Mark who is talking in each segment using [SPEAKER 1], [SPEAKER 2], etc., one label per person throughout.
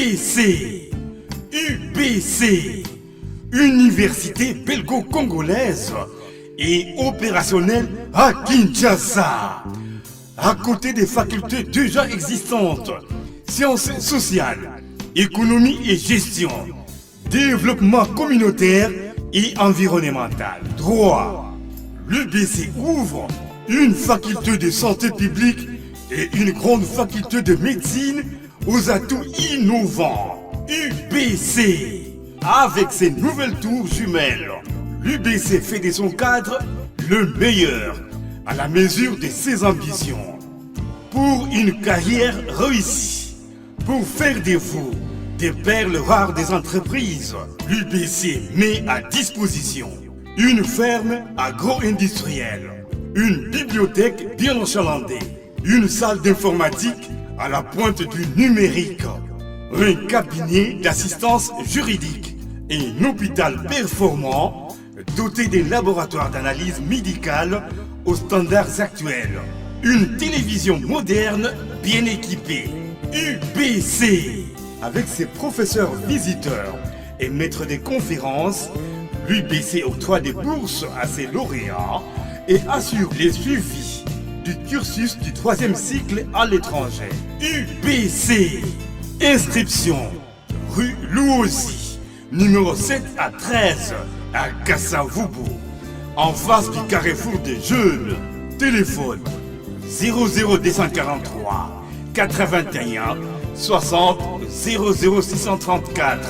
[SPEAKER 1] UBC. UBC. Université belgo-congolaise et opérationnelle à Kinshasa. À côté des facultés déjà existantes, sciences sociales, économie et gestion, développement communautaire et environnemental, droit, l'UBC ouvre une faculté de santé publique et une grande faculté de médecine aux atouts innovants. UBC. Avec ses nouvelles tours jumelles, l'UBC fait de son cadre le meilleur à la mesure de ses ambitions. Pour une carrière réussie, pour faire de vous des perles rares des entreprises, l'UBC met à disposition une ferme agro-industrielle, une bibliothèque bien enchalandée, une salle d'informatique à la pointe du numérique, un cabinet d'assistance juridique et un hôpital performant doté des laboratoires d'analyse médicale aux standards actuels. Une télévision moderne bien équipée. UBC. Avec ses professeurs visiteurs et maîtres des conférences, l'UBC octroie des bourses à ses lauréats et assure les suivis du cursus du 3e cycle à l'étranger. UBC. Inscription rue Louosi, numéro 7 à 13 à Kassavubu, en face du carrefour des jeunes. Téléphone 00243 81 60 00634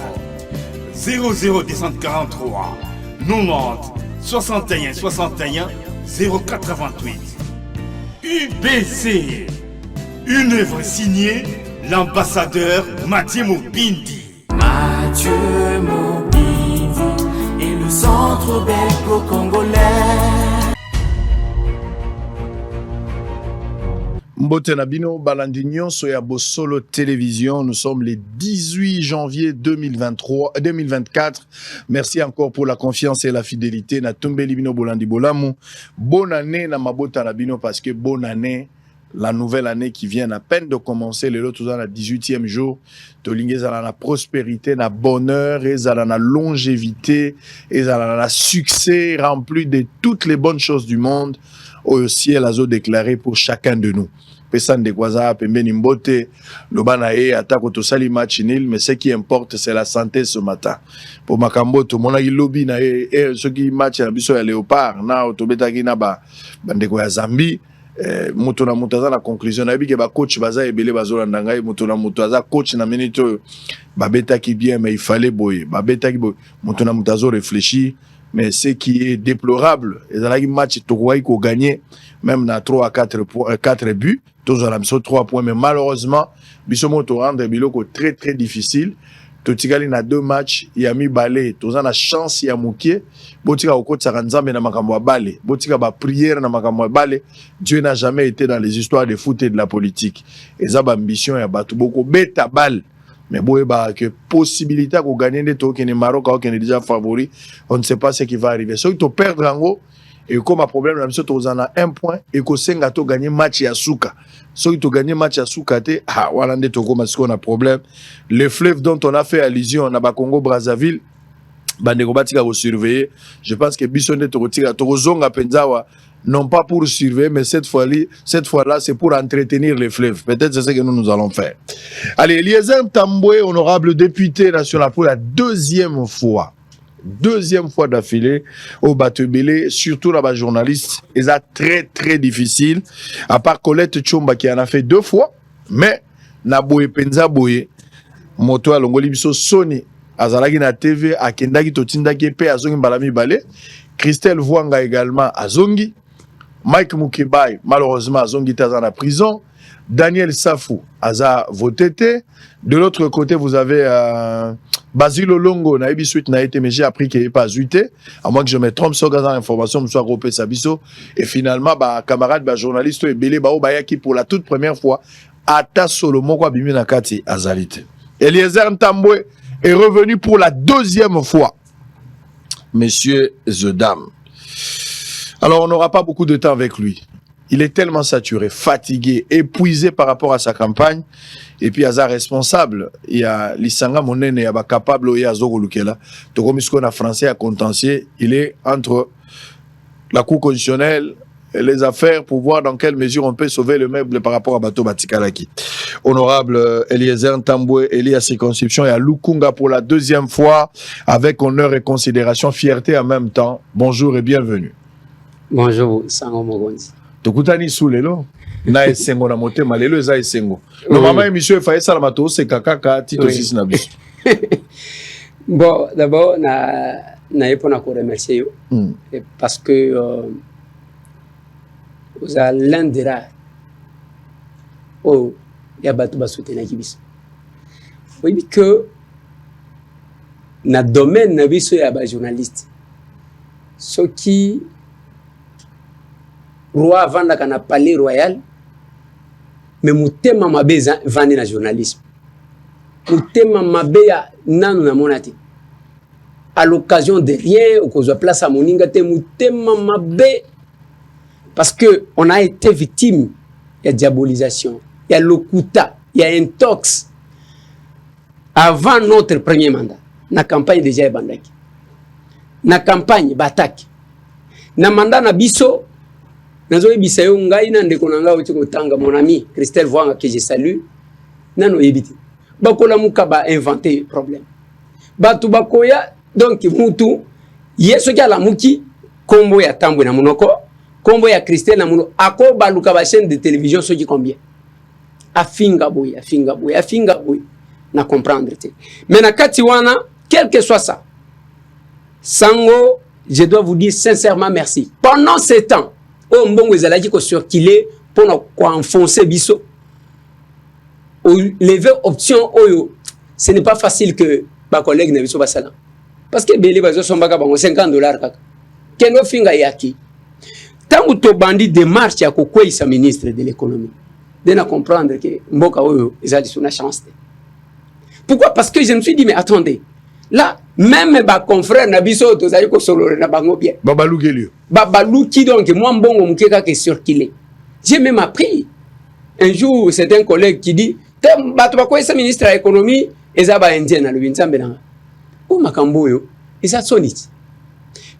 [SPEAKER 1] 00243 90 61 61 088. UBC. Une œuvre signée l'ambassadeur Mathieu Mobindi.
[SPEAKER 2] Mathieu Mobindi et le centre belgo-congolais.
[SPEAKER 3] Mbote Nabino, Balandignon, Soya Bosolo Télévision. Nous sommes le 18 janvier 2024. Merci encore pour la confiance et la fidélité. Na Tumbeli Bino Bolandi Bolamu. Bonne année, na Mabota Nabino, parce que bonne année. La nouvelle année qui vient à peine de commencer, le lot dans la 18e jour, Tolingue dans la prospérité, la bonheur, et dans la longévité, et dans la succès rempli de toutes les bonnes choses du monde au ciel a déclaré pour chacun de nous. Pesan de Kwaza, Pembeni Mbote, Lobanae, Atako Tosali match nil, mais ce qui importe c'est la santé ce matin. Pour Makambo, tout le monde a lobby, ceux qui match à la Léopard, na Otobeta Ginaba, Bandeko Zambie. Moto na moto la conclusion na biki ba coach baza ebele bazolanda ngai moto na moto aza coach na minute babeta qui bien mais il fallait boyer babeta qui boy moto na moto azo réfléchir mais ce qui est déplorable et dans la match Tokwai ko gagner même na 3 à 4 buts tous à 3 points mais malheureusement biso moto rendre biloko très très difficile. Totikali na 2 matchs ya mi balé toza na chance ya mukie botika okotsa nzambe na makambo ya balé botika ba prière na makambo ya balé. Dieu n'a jamais été dans les histoires de foot et de la politique et ça ba ambition ya batu boko beta balle mais boye ba que possibilité ko gagner de to kene Maroc ou kene déjà favori on ne sait pas ce qui va arriver so to perdre en et comme un problème la mission toza na 1 point et ko senga to gagner match ya suka. Ceux qui ont gagné match à Soukate, voilà, on a problème. Le fleuve dont on a fait allusion, on a Congo Brazzaville, Bandekobatika va surveiller. Je pense que Bissonne Torotira, Torozonga Penzawa, non pas pour surveiller, mais cette fois-là, c'est pour entretenir les fleuves. Peut-être c'est ce que nous allons faire. Allez, Eliezer Tamboué, honorable député national pour la 2e fois. 2e fois d'affilée au Batebele, surtout là-bas journaliste, et ça très très difficile. À part Colette Tchomba qui en a fait 2 fois, mais Naboye Penza Boye, moto à Longoli Biso Sony, Azalagi na TV, Akendaki Totindaki Pe, Azongi Balami Balé, Christelle Vouanga également, Azongi, Mike Moukebaye, malheureusement, Azongi Tazan à prison, Daniel Safou, Aza Votete. De l'autre côté, vous avez Basile Longo, Naïbi Suite n'a été, mais j'ai appris qu'il n'est pas zuité. À moins que je me trompe sur l'information, je me sois groupé Sabiso. Et finalement, camarade, journaliste, et Bélé Bao Bayaki pour la toute première fois, Ata Solomon, quoi, Bimi Nakati, Azalite. Eliezer Ntamboué est revenu pour la 2e fois. Messieurs et dames. Alors, on n'aura pas beaucoup de temps avec lui. il est tellement saturé, fatigué, épuisé par rapport à sa campagne. Et puis, il y a responsable. Il y a Lissanga Monene, il y a capable, il y a Zogo Lukela. Donc, comme il a français à contentieux, il est entre la Cour constitutionnelle et les affaires pour voir dans quelle mesure on peut sauver le meuble par rapport à Bato Batikalaki. Honorable Eliezer Ntambwe, élu à circonscription et à Lukunga pour la deuxième fois, avec honneur et considération, fierté en même temps. Bonjour et bienvenue.
[SPEAKER 4] Bonjour, Sango Mogonzi.
[SPEAKER 3] Tokutani Soulelo, na esengo na mote malelo eza esengo. Normalement, émission faye salamato c'est kakaka tito sisi na biso.
[SPEAKER 4] Bon, d'abord na yepona ko remercier parce que vous êtes l'un des rares oh ya batu ba soutenir biso. Oui que na domaine na biso ya ba journaliste ceux qui roi vanda kana palais royal mais mutema mabe vandi na journalisme mutema mabe ya nanu na monati à l'occasion de rien ou qu'on soit place à moninga te mutema mabe parce que on a été victime il y a diabolisation il y a lokuta il y a intox avant notre premier mandat na campagne déjà bandaki na campagne batak na mandat na biso nazo ebisa yo ngai na ndeko na nga uti kotanga mon ami Christelle Voanga que je salue nano ebiti bakola muka ba inventer problème batu bakoya donc mutu yeso kala muki kombo ya tambwe na munoko kombo ya Christelle na muno ako baluka ba chaîne de télévision soki combien afinga boy na comprendre te mais na kati wana quel que soit ça Sango je dois vous dire sincèrement merci pendant ce temps oh mbongo ezalaki ko circuler pour enfoncer biso au lever option oyo ce n'est pas facile que ba collègue na biso basala parce que belé bazo sombaka bango $50 kaka keno finga yaki tangu to bandi démarche ya ko kwesa ministre de l'économie de na comprendre que mboka oyo ezali suna chance. Pourquoi? Parce que je me suis dit mais attendez là même ba confrère na biso to zali ko solo na bango bien
[SPEAKER 3] Babalou Gelio
[SPEAKER 4] Babalou qui donc moi mbongo mukeka ke circuler. J'ai même appris un jour c'est un collègue qui dit bato ba kwesa ministre de l'économie ezaba indien na lubinzambe na o makambo yo eza sonit.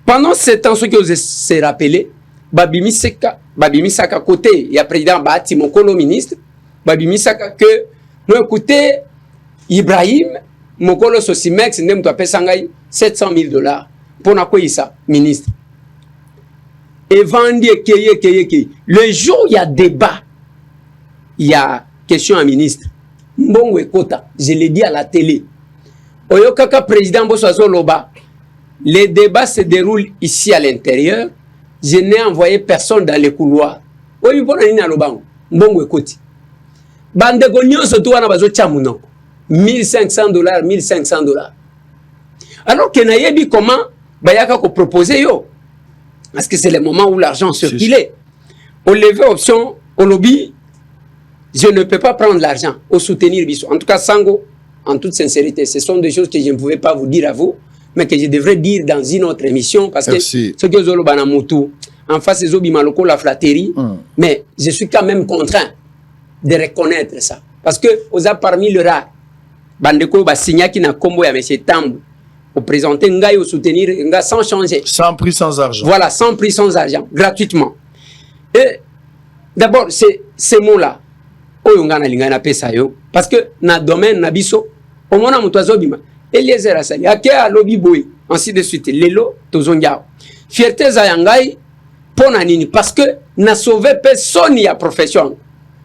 [SPEAKER 4] Pendant ce temps ce que vous se rappelez babimisaka côté il y a président Bati Mokolo ministre babimisaka que no écoutez Ibrahim Mokolo Sosimex ndem to apesangai $700,000 pour na koisa ministre et vendi keye le jour il y a débat il y a question à ministre mbongo ekota je l'ai dit à la télé oyo kaka président Bosoazo Loba les débats se déroulent ici à l'intérieur je n'ai envoyé personne dans les couloirs oyo pona ni na lobango mbongo ekoti bande gonyo so to wana bazo chamunoko $1,500 alors que na yebi comment bayaka ko proposer yo parce que c'est le moment où l'argent circulait au lever option au lobby je ne peux pas prendre l'argent au soutenir biso en tout cas Sango en toute sincérité ce sont des choses que je ne pouvais pas vous dire à vous mais que je devrais dire dans une autre émission parce que ce que zolo bana mutu en face des obi maloko la flatterie mais je suis quand même contraint de reconnaître ça parce que aux a parmi le rare bandeko ba signaki na kombo ya monsieur Tambwe pour présenter ngai au soutenir nga sans changer
[SPEAKER 3] sans prix sans argent
[SPEAKER 4] voilà sans prix sans argent gratuitement et d'abord c'est ces mots là oyo nga na linga na pesa yo parce que na domaine na biso au mona mutwazo bima Eliezer asali ake a lobby boy ainsi de suite lelo tozongia fierté za yangai pona nini parce que na sauver personne ya profession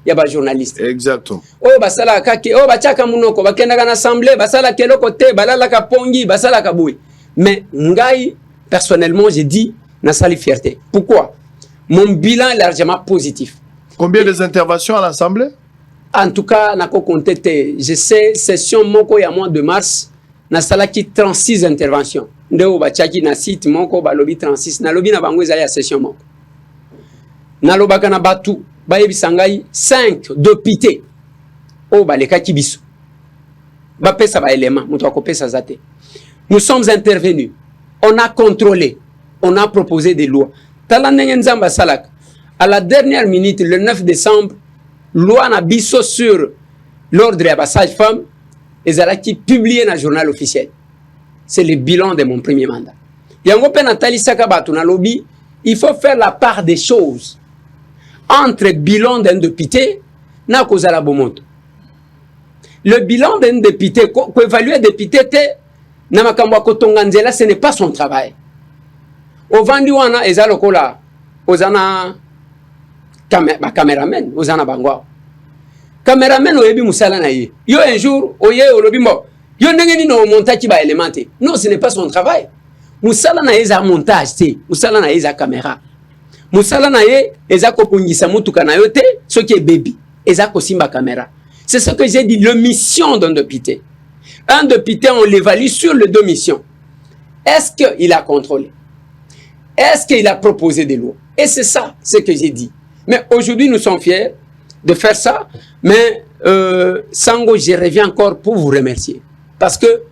[SPEAKER 4] ya ba journaliste
[SPEAKER 3] exactement
[SPEAKER 4] o basala kake o bachaka munoko bakenda kana assemblée basala keloko te balala ka pongi basala ka boy mais ngai personnellement j'ai dit na sali fierté pourquoi mon bilan est largement positif.
[SPEAKER 3] Combien des interventions à l'Assemblée?
[SPEAKER 4] En tout cas nako compté je sais session moko ya mois de mars na sala ki 36 interventions ndeo bachaki na site moko ba lobby 36 na lobby na bango ezali ya session moko na lobaka na batu bayebisa ngai 5 députés o baleka kibiso bapesa ba élément muto akopesa zate nous sommes intervenus on a contrôlé on a proposé des lois tala ndenge nzamba salaka À la dernière minute, le 9 décembre, loi na biso sur l'ordre de la sage-femme, et qui publié dans le journal officiel. C'est le bilan de mon premier mandat. Yango pe Nathalie Sakabatu na lobby, il faut faire la part des choses entre bilan d'un député na kozala bomoto. Le bilan d'un député, ko évaluer député te na makambo kotonga nzela, ce n'est pas son travail. Au vandi wana ezalokola ozana caméraman, ozana bangwa. Caméraman oyebi musala na ye. Yo un jour oye olobi mbo. Yo ndenge ni no montage ba élémenté. Non, ce n'est pas son travail. Musala na eza montage te, musala na eza caméra. Musala na ye eza ko pungisa mutuka na yo te, ce qui est baby. Eza ko simba caméra. C'est ce que j'ai dit, le mission d'un député. Un député, on l'évalue sur les deux missions. Est-ce qu'il a contrôlé? Est-ce qu'il a proposé des lois? Et c'est ça, ce que j'ai dit. Mais aujourd'hui, nous sommes fiers de faire ça. Mais Sango, je reviens encore pour vous remercier. Parce que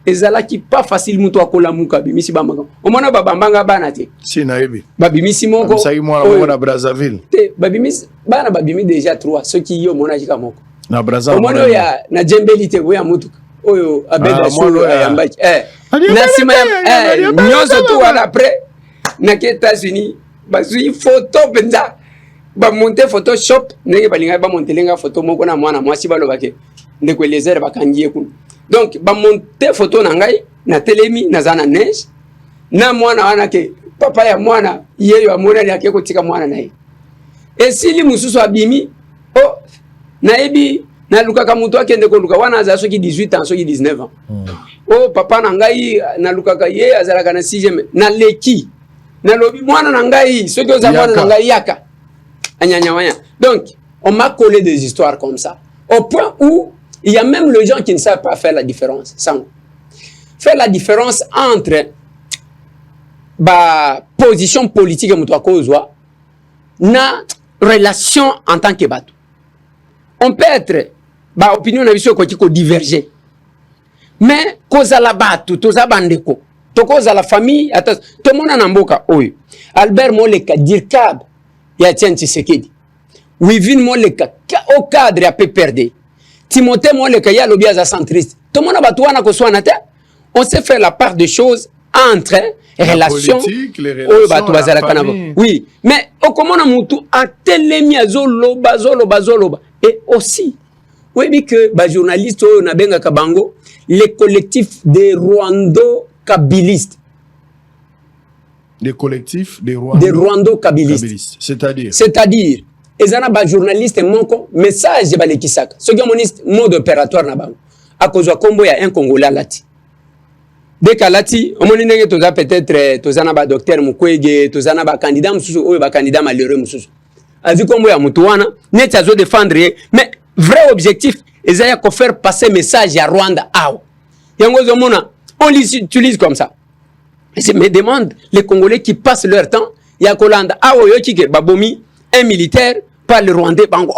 [SPEAKER 4] ezala qui pas facile muto akola muka bimisi bamanga. Omona babambanga bana te.
[SPEAKER 3] Si naebi.
[SPEAKER 4] Babimisi moko.
[SPEAKER 3] Ça y moi na Brazzaville.
[SPEAKER 4] Babimisi bana babimi déjà 3 ceux qui yo mona jika moko.
[SPEAKER 3] Na Brazzaville.
[SPEAKER 4] Omona ya na jembelite boya mutuka. Oyo abeda sholo ayambachi. Na sima nyoso tu wala après na ke États-Unis bazui photo benza. Ba monter Photoshop ndenge balinga ba montelenga photo moko na mwana mwasi balobake ndeko laser bakangie kuna. Donc ba monter photo na ngai na telemi na zana neige na mwana wana ke papa ya mwana yeyo amona yake kotika mwana naye. Esili mususu abimi oh na ebi na luka ka mutu akende ko luka wana za soki 18 ans soki 19 ans. Oh papa na ngai na luka ka ye azalaka na 6e na leki na lobi mwana na ngai soki ozamwana na ngai yaka. Donc, on m'a collé des histoires comme ça, au point où il y a même les gens qui ne savent pas faire la différence. Faire la différence entre la position politique et la relation en tant que bateau. On peut être, opinion qui diverger. Mais, cause à la bateau, tout ça bandeko, tout cause à la famille, tout le monde en amboka, Albert Moleka, Dirkab, ya Etienne Tshisekedi. Wivin Moleka au cadre a peu perdu. Timothée Moleka ya lobby za centriste. Tout le monde a batouana ko soana te. On sait faire la part des choses entre relations
[SPEAKER 3] les relations la famille.
[SPEAKER 4] Oui, mais au comment on mutu a telemi azolo bazolo et aussi oui mais que ba journaliste na benga kabango les collectifs des rwando-kabilistes.
[SPEAKER 3] Des collectifs des
[SPEAKER 4] rwando-kabilistes. C'est-à-dire, ils ont des journalistes manquent message de Balekisaka. Ce qui est mode opératoire na bango. À cause de combo, il y a un Congolais lati. Dès qu'à lati, on a peut-être tozana docteur Mukwege, tozana candidat mususu ou candidat malheureux mususu. A vu combo ya mutuana, net azo défendre, mais vrai objectif, ils ont faire passer message à Rwanda. Yango zomona, on l'utilise comme ça. Je me demande, les Congolais qui passent leur temps, il y a Kolanda, babomi, un militaire, par le Rwandais, bango,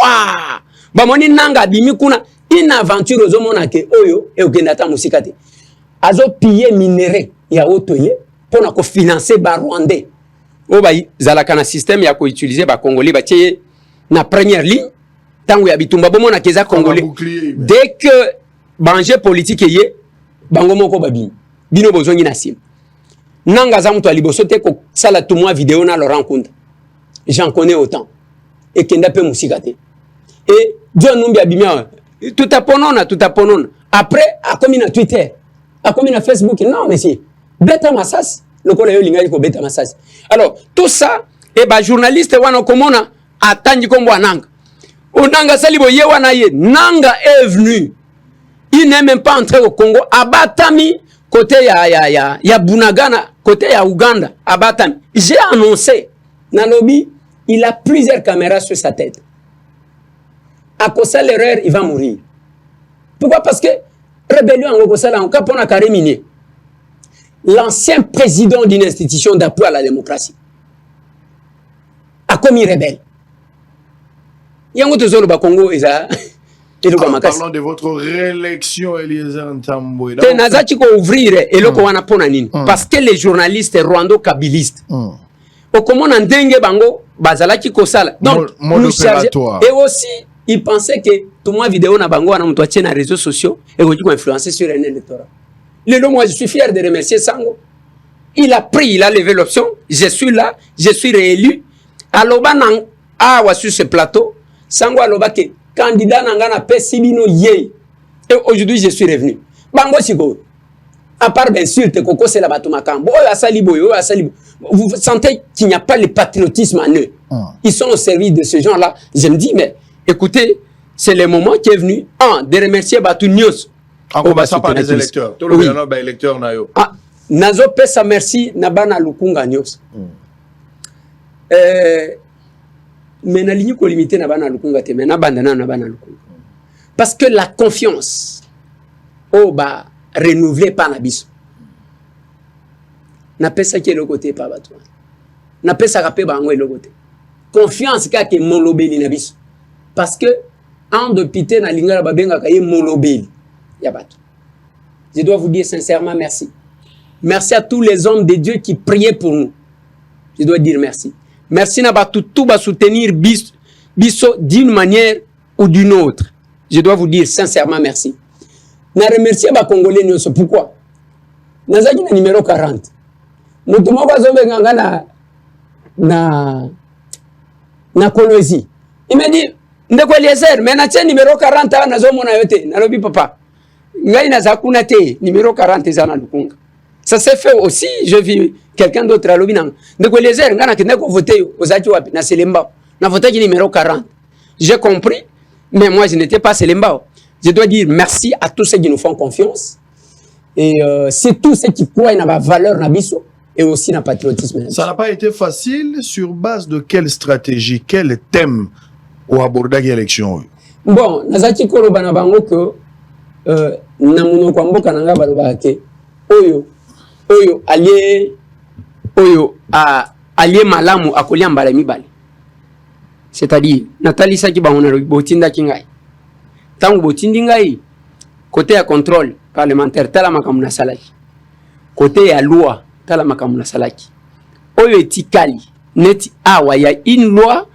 [SPEAKER 4] bamoni nanga bimi kuna, une aventure aux hommes ke oyo, et au Genata Musikate. Azo piller minerai, il y a otoye, pour financer ba Rwandais. Obayi, zalakana système, il y a ko utiliser ba Congolais, ba tcheye, na première ligne, tango ya bitumba, bomona keza Congolais. Dès que, banger politique yé, bango moko babimi, bino bozongi na sim. Nanga za mtu alibosote ko sala tumwa vidéo na Laurent Kunda. J'en connais autant. Et kenda pe musikate. Et John Numbi abimia tout à ponona. Après a commis na Twitter, a commis na Facebook. Non monsieur, beta masas, le kola yo linga ko beta masas. Alors, tout ça et ba journaliste wana komona atanji kombo ananga. Onanga salibo ye wana ye, Nanga est venu. Il n'est même pas entré au Congo, abatami côté ya Bunagana, côté ya Uganda, abatami. J'ai annoncé, Nalobi, il a plusieurs caméras sur sa tête. À cause de l'erreur, il va mourir. Pourquoi? Parce que rébellion en Gokosala, en cas pour la carré minier. L'ancien président d'une institution d'appui à la démocratie a commis rebelle. Yango tozolo ba Congo eza
[SPEAKER 3] parlons de votre réélection, Eliezer Ntambwe.
[SPEAKER 4] Nazaki ko ouvrir eloko wana pona nini? Parce que les journalistes rwando-kabilistes au comment ndenge bango bazala qui kosala. Donc nous charger et aussi il pensait que tout moi vidéo na bango na mutwa na réseaux sociaux et qu'on influencer sur un électorat. Moi je suis fier de remercier Sango. Il a pris, il a levé l'option, je suis là, je suis réélu. Aloba nang awa sur ce plateau, Sango aloba ke candidat nangana pesibino ye. Et aujourd'hui je suis revenu. Bango siko. À part bien sûr te koko c'est la batumakambo, vous sentez qu'il n'y a pas le patriotisme en eux. Ils sont au service de ce genre-là. Je me dis mais écoutez, c'est le moment qui est venu de remercier Batu News.
[SPEAKER 3] On va pas des électeurs. Tout le monde est électeur na yo.
[SPEAKER 4] Nazo pesa merci na bana Lukunga News. Mais na ligne ko limité na bana Lukunga te mais na bana na bana Lukunga. Parce que la confiance ba renouvelée par la biso. Na pesa qui est le côté par bato. Na pesa rapé bango le côté. Confiance ka ke molobeli na biso. Parce que en de pité na lingala babenga ka ye molobeli ya bato. Je dois vous dire sincèrement merci. Merci à tous les hommes de Dieu qui priaient pour nous. Je dois dire merci. Merci na bato tout ba soutenir biso d'une manière ou d'une autre. Je dois vous dire sincèrement merci. Na remercier ba Congolais nyonso. Pourquoi? Nazaki na numéro 40. Mutu moko azobenga na Kolwezi. Il m'a dit ndeko Eliezer, mais na numéro 40 nazo mona yote. Nalobi papa. Ngai na zakuna te numéro 40 ezana Lukunga. Ça s'est fait aussi, je vis quelqu'un d'autre à l'obinang. Ndeko Eliezer ngana kende ko voter ozaki wapi na Selemba. Na voter qui numéro 40. J'ai compris, mais moi je n'étais pas Selemba. Je dois dire merci à tous ceux qui nous font confiance. Et c'est tous ceux qui croient dans la valeur nabiso et aussi dans le patriotisme.
[SPEAKER 3] Ça n'a pas été facile. Sur base de quelle stratégie, quel thème au abordage élection?
[SPEAKER 4] Bon, nazaki kolo bana bango que na munoko mboka nanga baloba ke oyo allié malamu akolia mbala mibale. C'est-à-dire Nathalie Saki bangona botinda kingai. Tango botindi ngai côté ya contrôle parlementaire tala makamuna salaki. Côté ya loi tala makamuna salaki. Oyo etikali neti awa ya une loi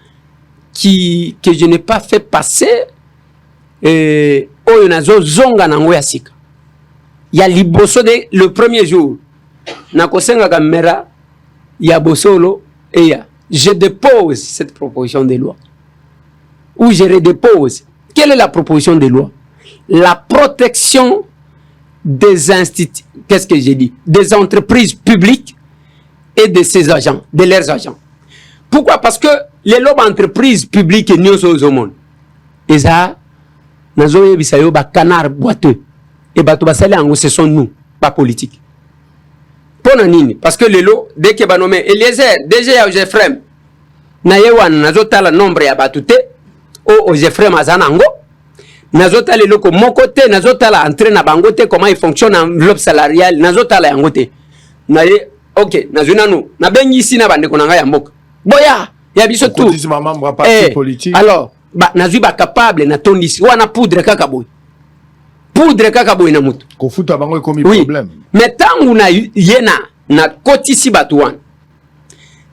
[SPEAKER 4] que je n'ai pas fait passer oyo nazo zonga nango ya sika. Ya liboso de le premier jour na kosenga kamera ya bosolo et ya je dépose cette proposition de loi. Ou je redépose. Quelle est la proposition de loi? La protection des instituts, qu'est-ce que j'ai dit? Des entreprises publiques et de ses agents, de leurs agents. Pourquoi? Parce que les lobes entreprises publiques et nous au monde. Et ça, nous avons eu des canards boiteux. Et ce sont nous, pas politique. Parce que les lots, dès que nous nommé Eliezer, déjà Jeffrem, Nayewan, nous avons le nombre à batute. O Jeffrey Mazanango, nazota le loko mokote, nazota la entrée na bangote, comment il fonctionne en enveloppe salariale, nazota la yangote. Naye, ok, nazuna nou, na bengi ici na bande konanga ya mboka. Boya, ya biso tout. Alors, nazui ba capable na tondisi, wana poudre kakaboy. Poudre kakaboy na mutu.
[SPEAKER 3] Kofuta bango e komi problème.
[SPEAKER 4] Mais tangu na yena, na kotisi batuan.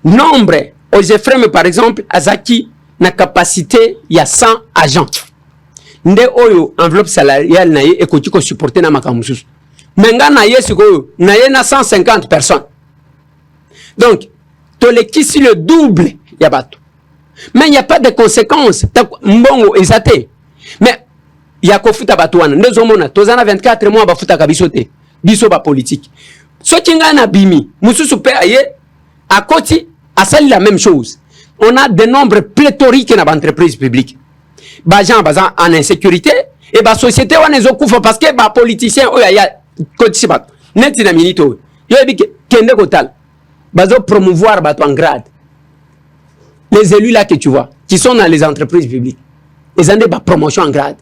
[SPEAKER 4] Nombre, o Jeffrey par exemple, azaki, na capacité il y a 100 agents. Nde oyo enveloppe salariale na ye ekoti ko supporter na makamususu. Menga na ye siko na ye na 150 personnes. Donc to le kisi le double ya bato. Mais il n'y a pas de conséquences. Mbongo ezate. Mais il y a ko futa bato wana. Ndezo mona tozana 24 mois ba futa kabisote. Biso ba politique. So kinga na bimi mususu pe aye akoti asali la même chose. On a des nombres pléthoriques dans l'entreprise publique. Les gens en insécurité et la société on parce que les politiciens promouvoir en grade. Les élus là que tu vois, qui sont dans les entreprises publiques, ils ont des promotions en grade.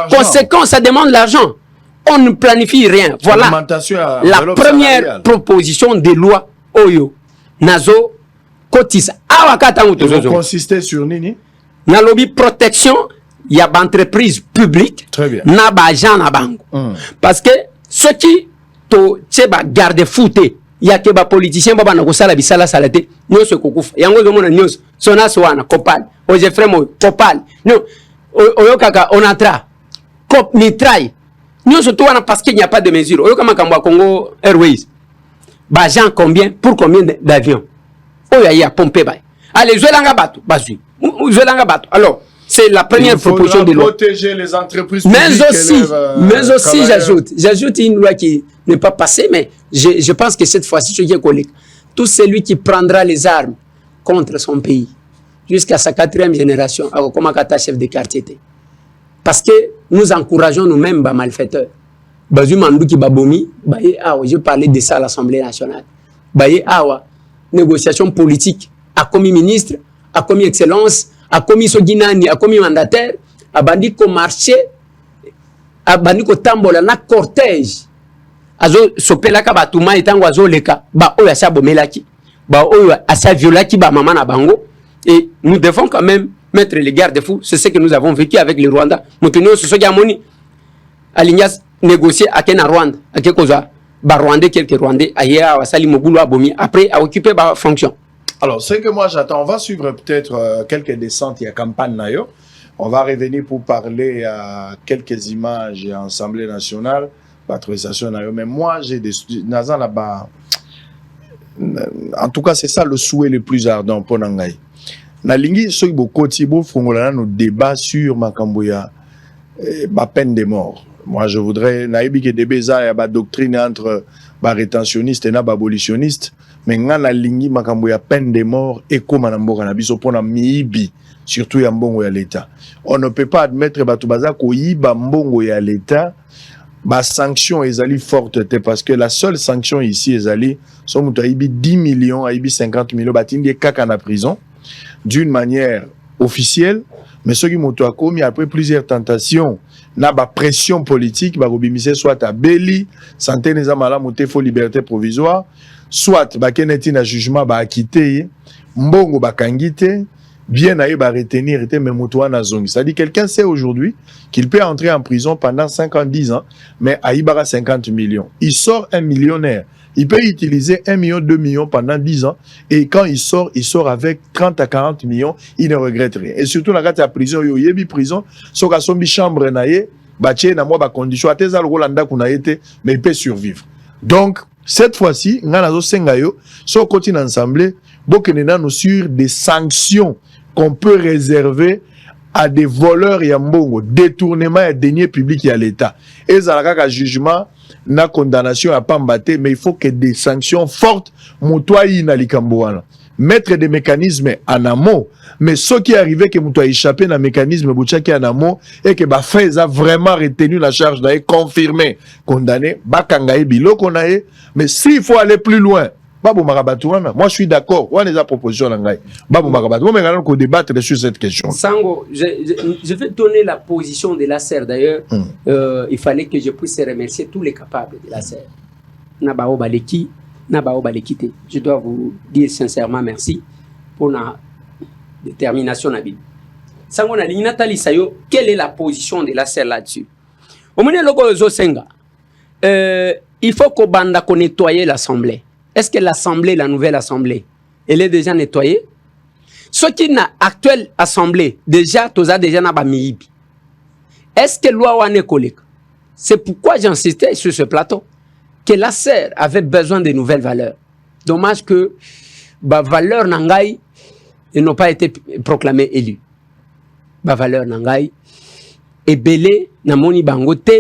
[SPEAKER 4] Conséquence, ça demande l'argent. On ne planifie rien. Voilà la première proposition de loi Oyo. Nazo Kotisa.
[SPEAKER 3] Vous consistez sur Nini?
[SPEAKER 4] Na lobby protection, il y a d'entreprises publiques.
[SPEAKER 3] Très bien.
[SPEAKER 4] Na ba agent na bango. Parce que Ce qui to teba garde fouté ya ke ba politicien baba na ko sala bisala salate nyonso kokufa yango zo mona nyonso sona soana kopal o jefremo kopal non oyo kaka onatra cop mitraille nyonso to wana parce qu'il n'y a pas de mesure oyo kama kambo Congo Airways ba gens combien pour combien d'avions oyo ya pomper ba allez zelanga bato bazui zelanga bato alors c'est la première proposition de loi.
[SPEAKER 3] Protéger les entreprises
[SPEAKER 4] mais aussi j'ajoute une loi qui n'est pas passée, mais je pense que cette fois-ci, ce qui est collègue, tout celui qui prendra les armes contre son pays, jusqu'à sa 4e génération, comme un chef de quartier. Parce que nous encourageons nous-mêmes les malfaiteurs. Je parlais de ça à l'Assemblée nationale. Négociation politique, à commis ministre, à commis excellence, a commis Soginani, a commis mandataire, a bandi ko marché, a bandi ko tambola na cortège. Azo sopelaka batuma etango azo leka, ba oyo asa bomelaki, ba oyo asa violaki ba maman na bango. Et nous devons quand même mettre les garde-fous. C'est ce que nous avons vécu avec le Rwanda. Maintenant, ce qui a moni, Alignas négocier à Kenya Rwanda, à Kekoza, ba Rwandais, quelques Rwandais, ailleurs, à Sali Mogoulou, à Bomi, après, à occuper ba fonction.
[SPEAKER 3] Alors, ce que moi j'attends, on va suivre peut-être quelques descentes, il y a campagne nayo. On va revenir pour parler à quelques images à l'Assemblée nationale, patriotisation nayo. Mais moi, j'ai des nazan là-bas. En tout cas, c'est ça le souhait le plus ardent pour Nangaï. Nalingi, ceux qui beaucoup de nous débat sur Makamboya, ma peine de mort. Moi, je voudrais, naïbi que des bézards, il y a une doctrine entre rétentionniste et abolitionniste. Mais nga na lingi makambo ya peine de mort et comme na mboka na biso pona miibi surtout ya mbongo ya l'état. On ne peut pas admettre batu baza ko yiba mbongo ya l'état ba sanction ezali forte parce que la seule sanction ici ezali so mutu ayibi 10 millions ayibi 50 millions batindi kaka na prison d'une manière officielle mais ceux qui mutu a commis après plusieurs tentations na ba pression politique ba robimise soit à Beli santé neza malamu te faux liberté provisoire soit bakeneti na jugement ba acquitté mbongo bakangité bien aïe ba retenir était même na zongi. C'est-à-dire quelqu'un sait aujourd'hui qu'il peut entrer en prison pendant 5 ans 10 ans mais aïbara 50 millions. Il sort un millionnaire. Il peut utiliser 1 million 2 millions pendant 10 ans et quand il sort avec 30 à 40 millions, il ne regrette rien. Et surtout la prison yo yebi prison soka sombi chambre naie batie na moi ba condition ateza le Rolanda kuna été mais il peut survivre. Donc cette fois-ci, nous avons sur continent ensemble, nous sur des sanctions qu'on peut réserver à des voleurs et mbongo, détournement et deniers publics à l'État. Et ça a un jugement, na condamnation à pas mbatter, mais il faut que des sanctions fortes motoyi na likambouana. Mettre des mécanismes en amont, mais ce qui est arrivé que moto a échappé dans mécanisme bouchaki en amont et que Bafez a vraiment retenu la charge d'aller confirmé, condamné, bakangaye biloko nae, mais s'il faut aller plus loin, Babou Marabatouana, moi je suis d'accord, on a des propositions nangaye. Babou Marabatouana, mais maintenant qu'on débattre sur cette question.
[SPEAKER 4] Sango, je vais donner la position de la SER d'ailleurs. Il fallait que je puisse remercier tous les capables de la SER. Nabao Baleki. Je dois vous dire sincèrement merci pour la détermination. Sango na Nathalie Sayo, quelle est la position de la SER là-dessus? Au moment il faut qu'on nettoie l'Assemblée. Est-ce que l'Assemblée, la nouvelle Assemblée, elle est déjà nettoyée? Ce qui n'a actuelle Assemblée, déjà, toza déjà n'a pas mis. Est-ce que loi ou collègue? C'est pourquoi j'insistais sur ce plateau que la SER avait besoin de nouvelles valeurs. Dommage que les valeurs n'angaï n'ont pas été proclamées élues. Les valeurs n'angaï et belé namoni bangote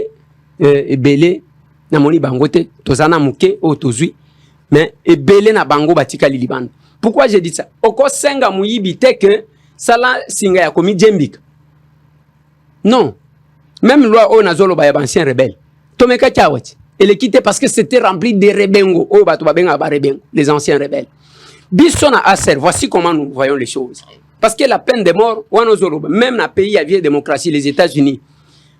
[SPEAKER 4] et belé namoni bangote tozana muke o tozui mais et belé na bango batika liliban. Pourquoi j'ai dit ça? Oko senga muyibi te que sala singa ya komi djembik. Non. Même loi o nazolo ba ancien rebelle. Tomeka chawati. Elle est quittée parce que c'était rempli de rebengo. Oh, les anciens rebelles. Bissona Acer, voici comment nous voyons les choses. Parce que la peine de mort, même dans le pays à vieille démocratie, les États-Unis,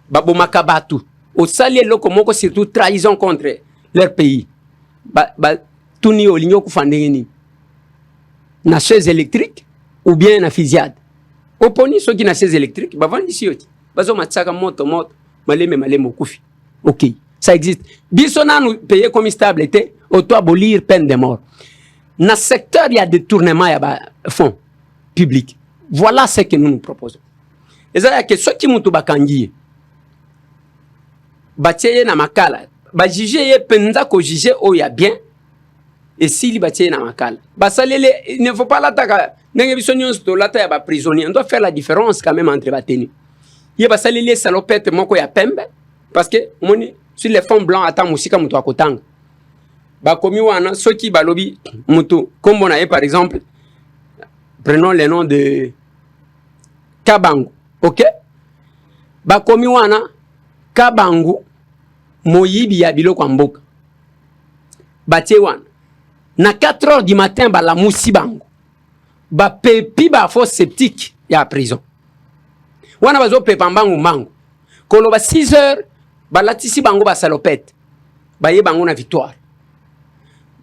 [SPEAKER 4] Babomakabatu, au salier lokomoko, surtout trahison contre leur pays. Tuni oligno kufandengeni. Na chaise électrique ou bien na fusillade. Oponi ceux qui na chaise électrique, bavandi ici. Bazo matsaka moto, maleme kufi. Ok. Ça existe. Bissona nous payer comme stabilité, auto abolir peine de mort. Dans le secteur, il y a détournement, il y a fonds publics. Voilà ce que nous nous proposons. Et ça, que ceux qui m'ont tout bakangi, batiye na makala, ba juger ye penza ko juger o ya bien, et s'il batiye na makala. Ba salele, il ne faut pas l'attaquer. N'engé bisonyon sto lata ya ba prisonnier. On doit faire la différence quand même entre bateni. Ye ba salele salopette moko ya pembe, parce que moni sur les fonds blancs ata musika mutu akotanga. Ba komi wana soki balobi mutu kombo na ye par exemple, prenons le nom de Kabangu, OK? Ba komi wana Kabangu moyibi ya biloko mboka. Batie wana na 4 heures du matin ba la musi bango. Ba pepi ba faux sceptique ya prison. Wana bazo pepa mbangu mangu. Kolo ba 6 heures ba latisi bango ba salopette. Ba ye bango na victoire.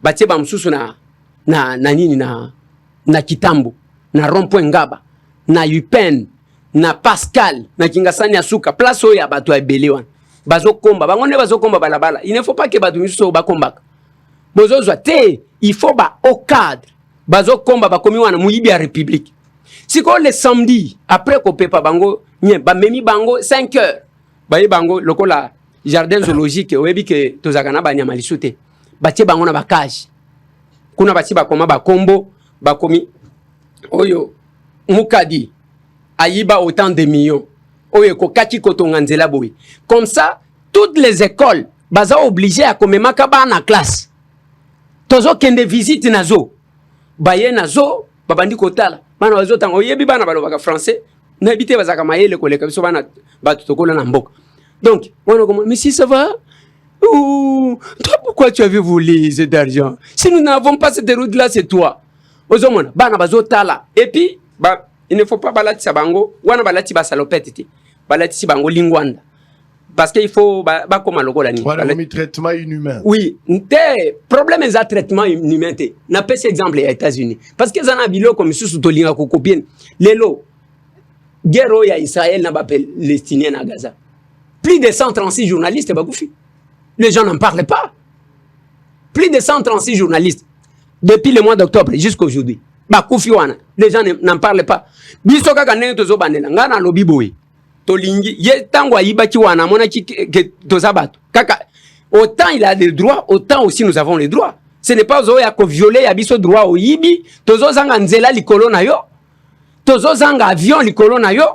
[SPEAKER 4] Batie ba msusu na nini na Kitambo, na Rond-Point Ngaba, na Upen, na Pascal, na Kingasani Asuka, place oya bato ebele wana. Bazo komba, bango bazo komba balabala. Il ne faut pas que bato misusu ba komba. Bozo te, il faut ba au cadre. Bazo komba ba komi wana muyibi ya République. Si ko le samedi après ko pepa bango, nye ba memi bango 5 heures. Ba ye bango lokola jardin zoologique oyebi ke tozakana ba nyama lisute. Batie bango na bakage. Kuna bati bakoma bakombo, bakomi oyo mukadi ayiba autant de millions. Oyo ko kaki kotonga nzela boy. Comme ça, toutes les écoles baza obligé à komemaka ba na classe. Tozo kende visite nazo. Baye nazo, babandi kotala. Bana bazo tango oyebi bana balobaka français, na bité bazaka mayele koleka biso bana batutokola na mboka. Donc, on comment mais si ça va? Ouh, toi pourquoi tu avais volé cet argent? Si nous n'avons pas cette route là, c'est toi. Ozomona bana bazo tala. Et puis il ne faut pas balati sabango, wana balati ba salopette. Balati si bango lingwanda. Parce qu'il faut comme lokola ni.
[SPEAKER 3] Voilà, un traitement inhumain.
[SPEAKER 4] Oui, te problème est à traitement inhumain te. Na pese exemple les États-Unis. Parce que zana bilo comme sous tolinga ko copine. Lelo guerre ya Israël na ba palestinien na Gaza. Plus de 136 journalistes bakoufi. Les gens n'en parlent pas. Plus de 136 journalistes depuis le mois d'octobre jusqu'à aujourd'hui. Bakoufi wana. Les gens n'en parlent pas. Biso kaka ndenge tozo bandela ngana lobi boy. Tolingi ye tango ayibaki wana mona ki ke tozabato. Kaka autant il a des droits, autant aussi nous avons les droits. Ce n'est pas oya ko violer ya biso droit au yibi, tozo zanga nzela likolo na yo. Tozo zanga avion likolo na yo.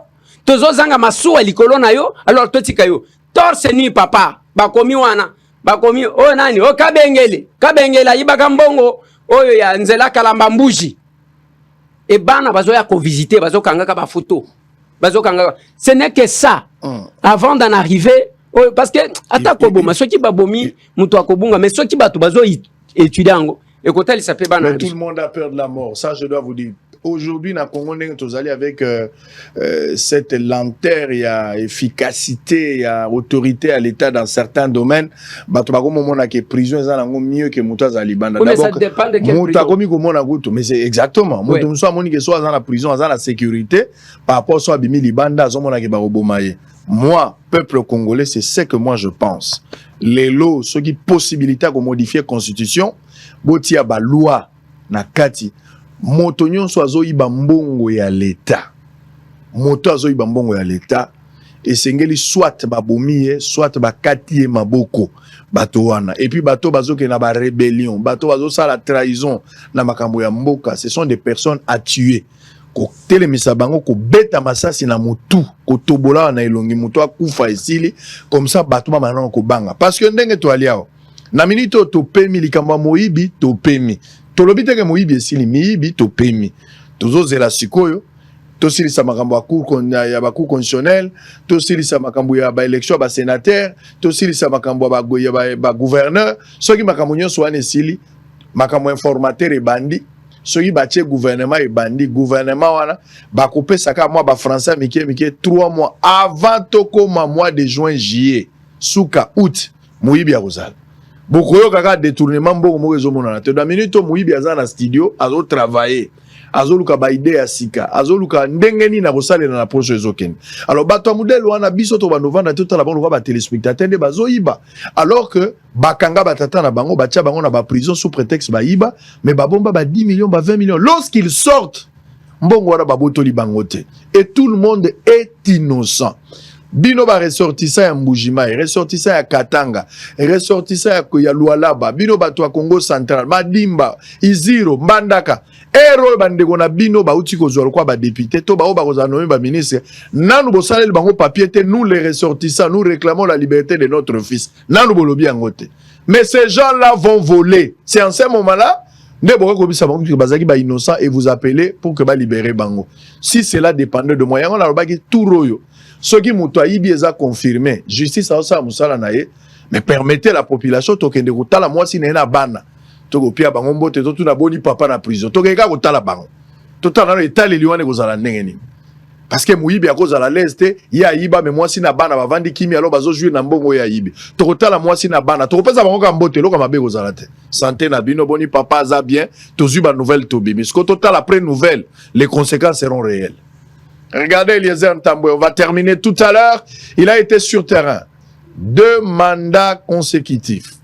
[SPEAKER 4] Tozo zanga masuwa likolo na yo. Alors totika yo. Torse ni papa. Bakomi wana. Bakomi o nani o kabengele. Kabengele ayibaka mbongo oyo ya nzela kalamba mbuji. Et bana bazo ya ko visiter, bazo kanga ba photo. Bazo kanga. Ce n'est que ça. Avant d'en arriver, parce que atako boma, ceux qui babomi muto akobunga, mais ceux qui batu bazo étudier ango. Et quand il s'appelle bana.
[SPEAKER 3] Mais tout le monde a peur de la mort. Ça, je dois vous dire. Aujourd'hui, na Congo, nous allons avec cette lenteur, il y a efficacité, il y a autorité à l'État dans certains domaines. Prison, mieux que Moutaz Alibanda.
[SPEAKER 4] Mais ça dépend de quelle prison.
[SPEAKER 3] Mais c'est exactement. Moi, je suis soit dans la prison, dans la sécurité, par rapport à Bimi Libanda, moi, peuple congolais, c'est ce que moi je pense. Les lots, ceux qui possibilité de modifier la constitution, botia ba loi na kati. Moto nyonso azoyiba mbongo ya l'État. Moto azoyiba mbongo ya l'État. Esengeli soit babomi soit bakati maboko bato wana. Et puis bato bazoke na ba rébellion, bato bazo sala trahison na makambo ya mboka. Ce sont des personnes à tuer. Ko telemisa bango ko beta masasi na mutu, ko tobola na elongi mutu akufa esili comme ça bato ba manana ko banga. Parce que ndenge to aliao. Na minito to pemi likamba moyibi to pemi. Tolobite ke moyibi esili miyibi to pemi. Tozo zela sikoyo. To silisa makambo ya cour constitutionnel, to silisa makambo ya ba élection ba sénateur, to silisa makambo ya ba gouverneur, soki makambo nyonso wana esili, makambo informateur e bandi, soki batie gouvernement e bandi, gouvernement wana ba kopesa ka moi ba français mike 3 mois avant tokoma mois de juin juillet, suka août, moyibi ya kozala. Bokoyo kaka détournement mboko moko ezomona na te. Da minute moyibi aza na studio, azo travailler. azoluka ba idée ya sika azoluka ndengeni na kosala na approche ezokende. Alors bato modèle wana biso to ba novanda tota la bango ba téléspectateur nde bazoyiba alors que bakanga batata na bango batia bango na ba prison sous prétexte ba yiba mais babomba ba 10 millions ba 20 millions lorsqu'ils sortent mbongo wana babotoli bango te et tout le monde est innocent. Bino ba ressortissa ya Mbujima, ressortissa ya Katanga, ressortissa ya Lualaba, bino bato ya Congo Central, Madimba, Iziro, Mbandaka, ero bandeko na bino ba uti kozwa kwa ba député to ba o ba kozanomer ba ministre, nanu bo salel bango papier te, nous les ressortissants, nous réclamons la liberté de notre fils. Nanu bolobi yangote. Mais ces gens-là vont voler. C'est en ce moment-là ne boko kobisa bango que bazaki ba innocent et vous appelez pour que ba libérer bango. Si cela dépendait de moi, yango na lobaki tout royo. Ce qui moutoyibi eza confirmé, justice a osa musala naye, mais permettez la population tokende kotala moi si na bana. Toko pia bango mbote to tuna boni papa na prison. Tokeka kotala bango. Totala na etali liwane kozala ndenge nini. Parce que muyibi akozala leste, ya yiba mais moi si na bana bavandi kimi alors bazo jouer na mbongo ya yibi. Tokotala moi si na bana, tokopesa bango ka mbote loka mabe kozala te. Santé na bino boni papa za bien, tozu ba nouvelle tobi. Mais ce que total après nouvelle, les conséquences seront réelles. Regardez Eliezer Ntambwe, on va terminer tout à l'heure. Il a été sur terrain. 2 mandats consécutifs.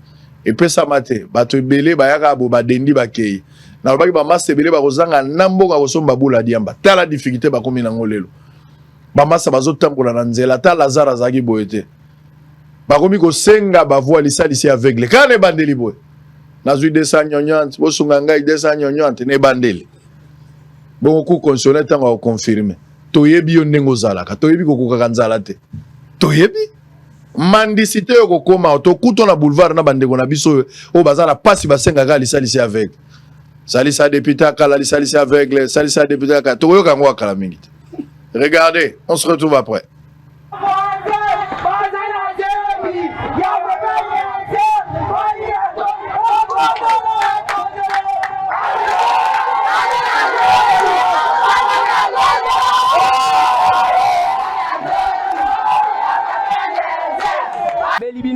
[SPEAKER 3] Et puis ça maté, bato belé bayaka bo badendi bakei. Na baki ba masse belé ba kozanga nambo ka kosomba bula diamba. Ta la difficulté ba komi nango lelo. Ba massa bazo tambola na nzela ta Lazare zaki boyete. Ba komi ko senga ba voix lisa lisi aveugle. Kane bandeli boy. Na zui 290, bo sunga ngai 290 ne bandeli. Bon coup constitutionnel tango confirmer. Toyebi yo ndengo zalaka toyebi kokoka nzala te toyebi mandicité yo kokoma to kuto na boulevard na bandeko na biso o bazala pasi basenga ka lisalisi avec salisa député kala lisalisi aveugle salisa député ka to yo kango akala mingi. Regardez, on se retrouve après.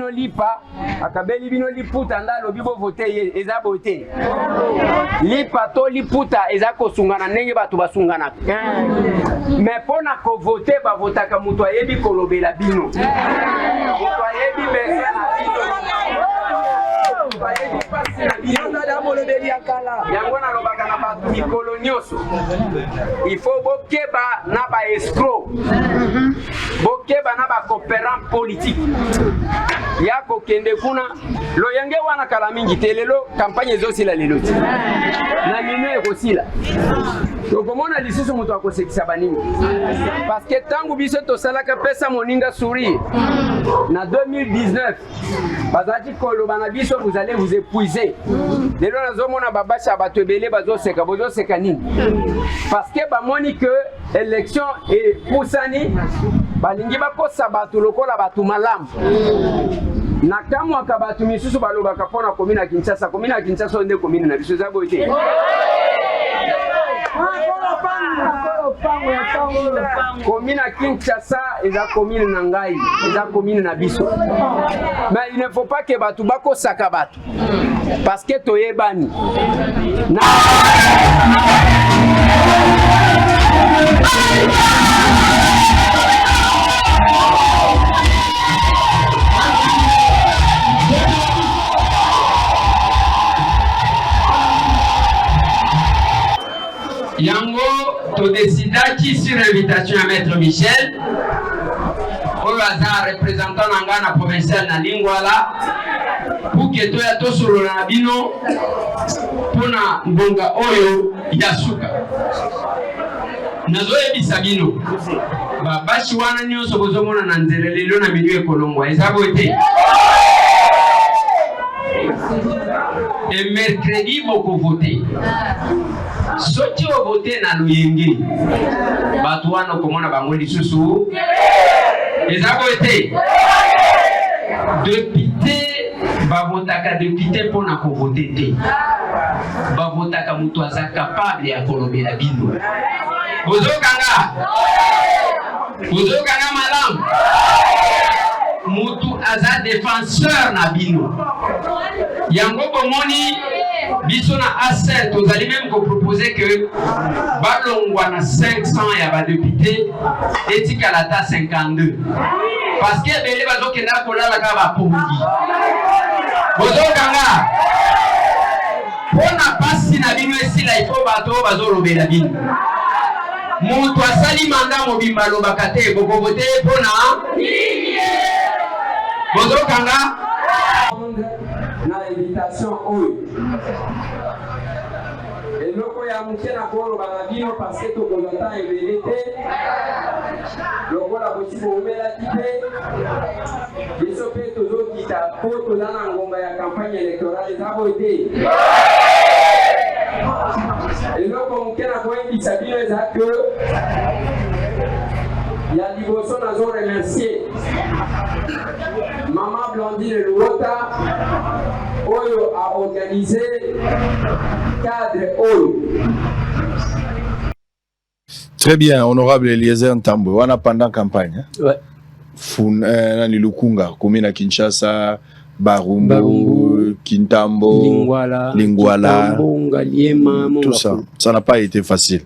[SPEAKER 4] Lipa akabeli bino liputa ndalo bibo voter eza bote lipa to liputa eza kosungana ndenge bato basungana mais pona ko voter ba votaka muto ayebi kolobela bino muto ayebi mesa na bino yango na lobaka na bato mikolo nyonso il faut bokeba na ba escroc bokeba na ba coopérant politique yako kende kuna lo yange wana kala mingi te lelo campagne ezosila lelo ti na minu ekosila tokomona lisusu moto akosekisa baningi parce que tangu biso tosalaka pesa moninga sourire na 2019 bazati koloba na biso vous allez vous épuiser lelo nazomona babasha bato ebele bazoseka nini parce que bamoni que élection et pusani balingi bakosa bato lokola bato malamu na kamwa ka bato misusu balobaka pona komina Kinshasa onde komina na biso za boite komina Kinshasa eza komina na ngai eza komina na biso mais il ne faut pas que bato bakosaka bato parce que toyebani na
[SPEAKER 5] yango to décidaki sur invitation à Maître Michel oyo aza représentant na nga na provincial na Lingwala pour que toya tosolola na bino mpona ngonga oyo ya suka nazoyebisa bino babashi wana nyonso bozomona na nzela lelo na milieu ekolongwa eza boye te et mercredi bokovote soki ovote na luyenge bato wana okomona bango lisusu eza boye te député bavotaka député mpona kovote te bavotaka moto aza capable ya kolobela bino ozokanga malamu mutu aza défenseur na bino yango bomoni Biso na A7, vous allez même proposer que Balongwana 500 ya ba député et Tikalata 52. Parce que Bele bazo kenda kolala ka ba pongi. Bozo kanga. Pona pasi na bino esila il faut bato bazo lobela bino. Mutu asali manda mobimba lobaka te boko vote pona bozo kanga
[SPEAKER 6] na invitation oyo eloko ya moke na kolobaka bino parce que tokozata ebele te lokola bosi bomelaki te biso mpe tozokita po toza na ngonga ya campagne électorale eza boye te eloko moke na koyebisa bino eza ke ya liboso nazo remercier Maman Blandine Louota oyo a organisé cadre oyo.
[SPEAKER 3] Très bien, honorable Eliezer Ntambo. On a pendant campagne. Hein?
[SPEAKER 4] Ouais.
[SPEAKER 3] Nani Lukunga, commune à Kinshasa, Barumbu, Kintambo, Lingwala,
[SPEAKER 4] Kintambo, Ngaliema,
[SPEAKER 3] tout ça. Ça n'a pas été facile.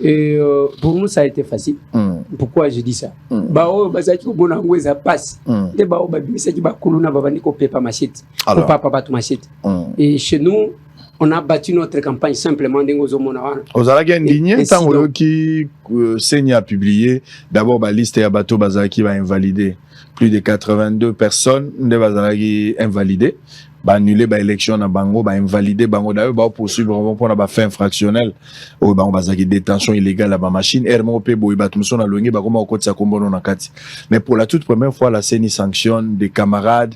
[SPEAKER 4] Et pour nous, ça a été facile. Pourquoi je dis ça? Bao bazaki ko bona ngweza passe. De bao babisaki ba kuluna babani ko pepa machette. Ko papa batu machette. Et chez nous, on a battu notre campagne simplement d'Engozo Monawana.
[SPEAKER 3] Aux Alagé indigné, tant qui Seigne a publié, d'abord la liste ya bateau bazaki va invalider. Plus de 82 personnes de bazalaki invalidées. Ba annuler ba élection na bango, ba invalider bango d'ailleurs ba poursuivre pour na ba fait infractionnel ou ba bazaki détention illégale à ba machine RMOP boy ba tumso na longi ba koma okotsa kombono na kati. Mais pour la toute première fois la CENI sanctionne des camarades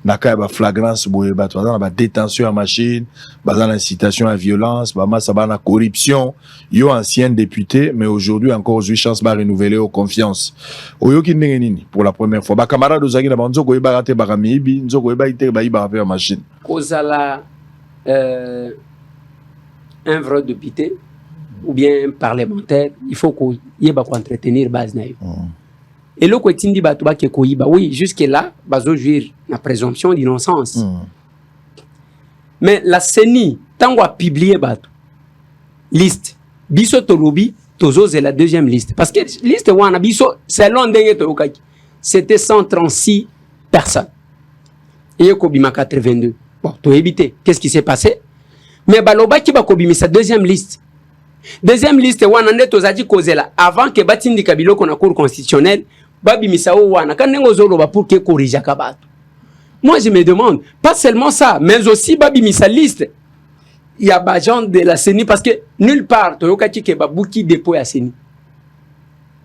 [SPEAKER 3] na ka ba flagrance boy ba na ba détention à machine, ba dans incitation à violence, ba massa ba na corruption, yo ancien député mais aujourd'hui encore 8 chances ba renouveler aux confiance. Oyo ki ndenge nini pour la première fois ba camarades ozaki na banzo ko ba raté ba kamibi, nzoko ba ite ba iba faire machine.
[SPEAKER 4] Kozala un vrai député ou bien un parlementaire, il faut qu'on y ait entretenir base naïve. Et le côté dit batuba ke koyiba, oui, jusque là, bazo jouir la présomption d'innocence. Mais la CENI, tant qu'on a publié batu liste, biso tolobi, tozo c'est la deuxième liste. Parce que liste wana biso, c'est long dengue to okaki. C'était 136 personnes. Et Kobima 82. Bon, tu éviter. Qu'est-ce qui s'est passé? Mais Baloba qui va Kobimi sa deuxième liste. Deuxième liste, Wanande Tozadi Kozela. Avant que Batindi Kabilo qu'on a cour constitutionnel, Babi Misao Wana, quand on a pour que corrige Kabat. Moi, je me demande, pas seulement ça, mais aussi Babi Misa liste. Il y a des gens de la CENI parce que nulle part, Toyokati ke Babouki dépôt à CENI.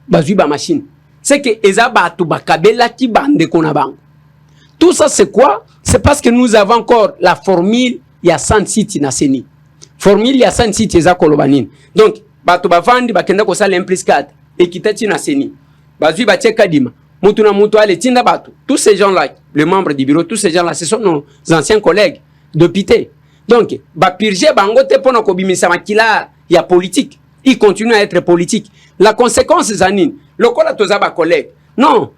[SPEAKER 4] Bazui ba machine. C'est que Ezaba Tubakabela qui bande qu'on a banque. Tout ça, c'est quoi? C'est parce que nous avons encore la formule, il y a 100 sites na CENI. Formule, il y a 100 sites, il y a Kolobanine. Donc, Bato Bavandi, Bakenda Kosa l'Implis 4, et Kitati na CENI. Bazui Batia Kadima, Mutuna Mutuale, Tinda Bato. Tous ces gens-là, les membres du bureau, tous ces gens-là, ce sont nos anciens collègues députés. Donc, Bapirje Bangote Pono Kobimisa Makila, il y a politique. Il continue à être politique. La conséquence, Zanine, le Kola Tozaba collègue. Non,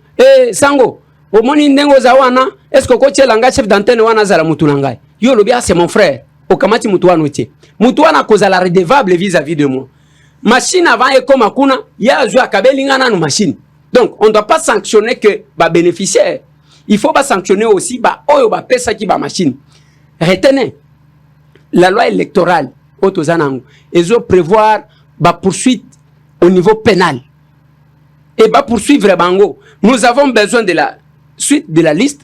[SPEAKER 4] Sango. Au moni ndengo za wana, est-ce que koche langa chef d'antenne wana za la mutunangai? Yo lobia c'est mon frère. Au kamati mutuano ete. Mutuana koza la redevable vis-à-vis de moi. Machine avant et comme akuna, ya joua kabeli ngana no machine. Donc on ne doit pas sanctionner que ba bénéficiaire. Il faut pas sanctionner aussi ba oyo ba pesa ki ba machine. Retenez. La loi électorale otozanango, ezo prévoir ba poursuite au niveau pénal. Et ba poursuivre bango. Nous avons besoin de la suite de la liste,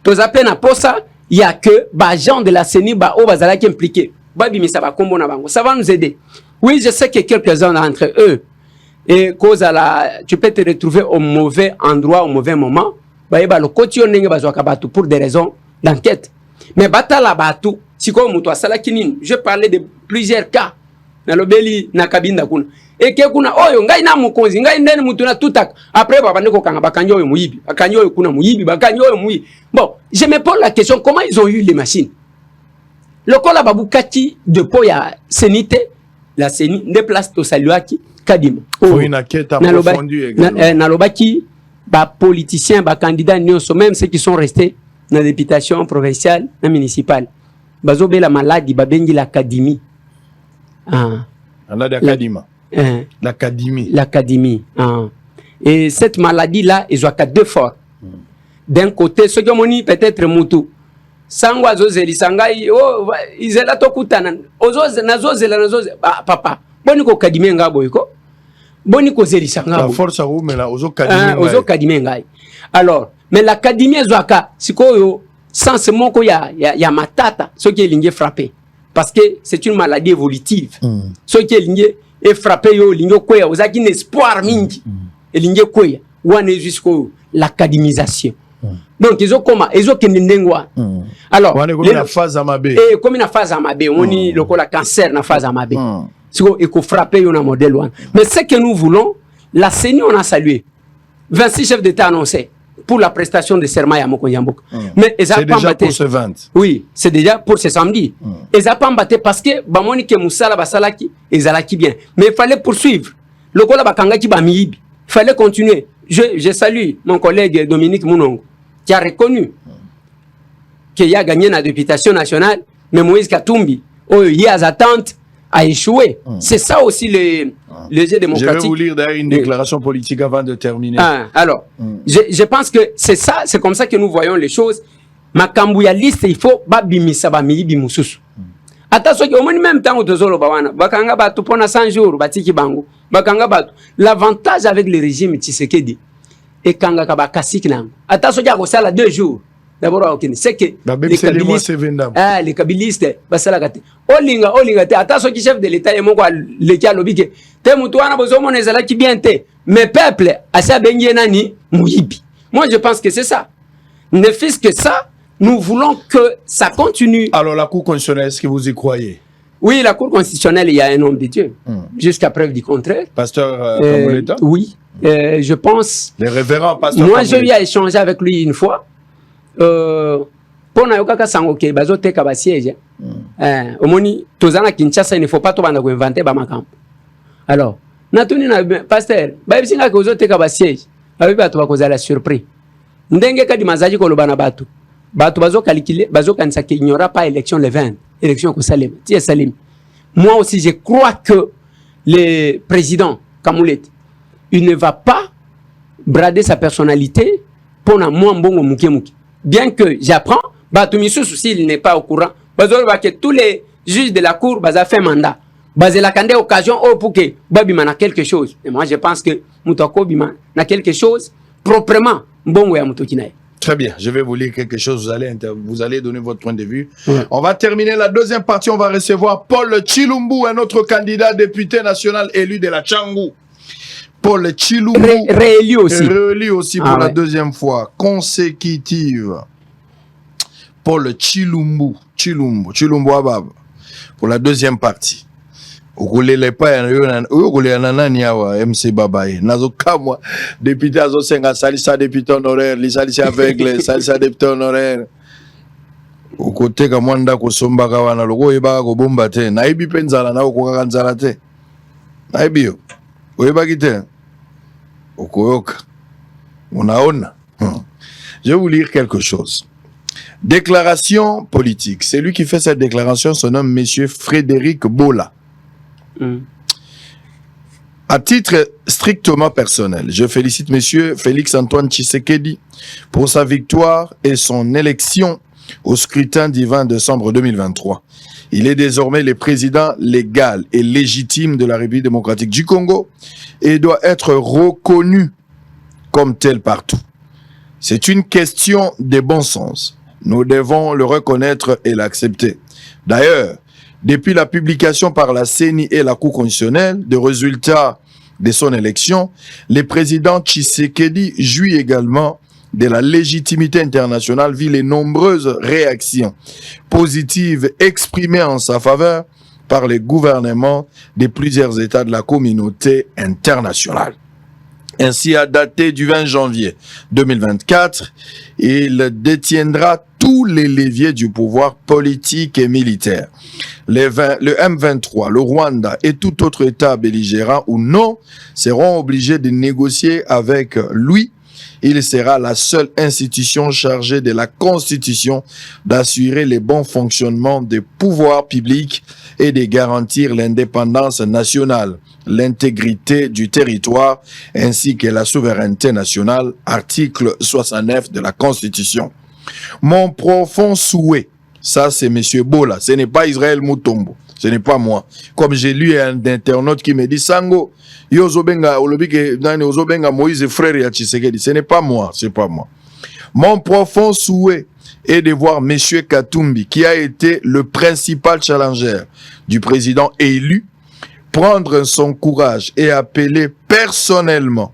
[SPEAKER 4] tous appelés na posa, il y a que gens de la CENI au bazala qui impliqué. Ça va nous aider. Oui, je sais que quelques-uns d'entre eux, et cause à la, tu peux te retrouver au mauvais endroit, au mauvais moment. Pour des raisons d'enquête. Mais batala batu, si comme muto asala kinini, je parlais de plusieurs cas. Na lobeli na kabinda kuna. Et que kuna oyo ngai na mukonzi ngai ndeni mutu na tutak après babande ko kanga bakanyo oyo muyibi bakanyo oyo kuna muyibi bakanyo oyo muyibi. Bon, je me pose la question, comment ils ont eu les machines? Le kola babukati de poya senite la seni de place to saluaki kadima.
[SPEAKER 3] Oh, une enquête approfondie également.
[SPEAKER 4] Nalobaki ba politiciens ba candidats nyonso même ceux qui sont restés dans la députation provinciale na municipale. bazobe la maladie babengi l'académie.
[SPEAKER 3] L'académie.
[SPEAKER 4] L'académie. Et cette maladie-là, ils ont qu'à deux fois. D'un côté, ceux qui ont peut-être moutou. Sangwa zozeli sangai, oh, izela tokutana. Ozoze, nazozela. Papa, boni ko kadime ngabo iko. Boni ko zeli sangabo.
[SPEAKER 3] La force à vous, mais là, ozo kadime.
[SPEAKER 4] Ozo kadime ngai. Alors, mais l'académie zoaka, siko yo, sans ce mot ya matata, ce qui est ligné frappé. Parce que c'est une maladie évolutive. Ce qui est ligné est frappé yo, ligné koya, ozaki espoir mingi. Et ligné koya, ouane jusqu'au l'académisation. Donc ils ont comment ils ont kenendengwa. Alors
[SPEAKER 3] comme la phase amabé.
[SPEAKER 4] Et comme une phase amabé, on dit le cancer na phase amabé. Siko eko frapper yo na modèle one. Mais ce que nous voulons, la CENI on a salué. 26 chefs d'État annoncés pour la prestation de serment à Mokonyamboka. Mais
[SPEAKER 3] c'est déjà pour ce 20.
[SPEAKER 4] Oui, c'est déjà pour ce samedi. Ils ont pas embatté parce que bamoni ke musala basalaki ezalaki bien. Mais il fallait poursuivre. Le kola bakanga ki bamiyibi. Il fallait continuer. Je salue mon collègue Dominique Mounongo qui a reconnu qu'il a gagné la députation nationale, mais Moïse Katumbi, il y a attentes, a échoué. C'est ça aussi le jeu démocratique.
[SPEAKER 3] Je vais vous lire d'ailleurs une déclaration politique avant de terminer.
[SPEAKER 4] Alors, je pense que c'est ça, c'est comme ça que nous voyons les choses. Makambouya liste, il faut babimisa bamiyibi mususu. Attention, au même temps, bakanga batu pona 100 jours, batiki bango, bakanga batu. L'avantage avec le régime Tshisekedi, et kanga kaba kasik nango. Attention, il y a ça là 2 jours. D'abord, c'est que les kabilistes, basala kate. Olinga te. Attention, qui chef de l'État et mon quoi, le kia lobike. Te mutuana bozomo nezala qui bien te. Mais peuple, asa benye nani muyibi. Moi, je pense que c'est ça. Ne fût-ce que ça. Nous voulons que ça continue.
[SPEAKER 3] Alors la Cour constitutionnelle, est-ce que vous y croyez?
[SPEAKER 4] Oui, la Cour constitutionnelle, il y a un homme de Dieu. Jusqu'à preuve du contraire.
[SPEAKER 3] Pasteur Kamoleta?
[SPEAKER 4] Oui, je pense.
[SPEAKER 3] Les révérends pasteurs.
[SPEAKER 4] Moi, j'ai eu à échanger avec lui une fois. Pour Nayoka Sangoke, Bazote Kabasiège. Au moni, Tozana Kinshasa, il ne faut pas tout inventer Bamakam. Alors, Natuni, pasteur, Babsinga Kozote Kabasiège. Abiba, tu vas causer la surprise. Ndenge Kadimazaji Kolobana Batu. Batu bazo calculer, bazo kanisa qu'il n'y aura pas élection le 20, élection au Salem. Tiens Salim. Moi aussi je crois que le président Kamoulet, il ne va pas brader sa personnalité pour un moins bon muki. Bien que j'apprends, Batu Missou s'il n'est pas au courant, bazo va que tous les juges de la cour baza fait mandat. Basé la candé occasion pour que Babima na quelque chose. Et moi je pense que Moutako Bima na quelque chose proprement bon ya Moutokinae.
[SPEAKER 3] Très bien, je vais vous lire quelque chose, vous allez donner votre point de vue. On va terminer la deuxième partie, on va recevoir Paul Tshilumbu, un autre candidat député national élu de la Tchangou. Paul Tshilumbu, réélu aussi pour la deuxième fois, consécutive. Paul Tshilumbu Abab, pour la deuxième partie. Okulele pa ya okulele nani yawa MC Babaye nazo kamwa député azo senga salisa député honoraire li salisa aveugle salisa député honoraire okoteka mwanda kosomba ka wana loko yeba ko bomba te na ibi penzala na okoka kanzala te na ibi yo oyeba kite okoyoka unaona. Je vais vous lire quelque chose. Déclaration politique. Celui qui fait cette déclaration se nomme Monsieur Frédéric Bola. À titre strictement personnel, je félicite Monsieur Félix-Antoine Tshisekedi pour sa victoire et son élection au scrutin du 20 décembre 2023. Il est désormais le président légal et légitime de la République démocratique du Congo et doit être reconnu comme tel partout. C'est une question de bon sens. Nous devons le reconnaître et l'accepter. D'ailleurs, depuis la publication par la CENI et la Cour constitutionnelle des résultats de son élection, le président Tshisekedi jouit également de la légitimité internationale vu les nombreuses réactions positives exprimées en sa faveur par les gouvernements de plusieurs États de la communauté internationale. Ainsi, à dater du 20 janvier 2024, il détiendra tous les leviers du pouvoir politique et militaire. Le M23, le Rwanda et tout autre État belligérant ou non seront obligés de négocier avec lui il sera la seule institution chargée de la Constitution d'assurer le bon fonctionnement des pouvoirs publics et de garantir l'indépendance nationale, l'intégrité du territoire ainsi que la souveraineté nationale, article 69 de la Constitution. Mon profond souhait, ça c'est M. Bola, ce n'est pas Israël Mutombo, ce n'est pas moi. Comme j'ai lu un internaute qui me dit Sango, Yozobenga Moïse frère ya Tshisekedi, ce n'est pas moi, c'est pas moi. Mon profond souhait est de voir M. Katumbi, qui a été le principal challenger du président élu, prendre son courage et appeler personnellement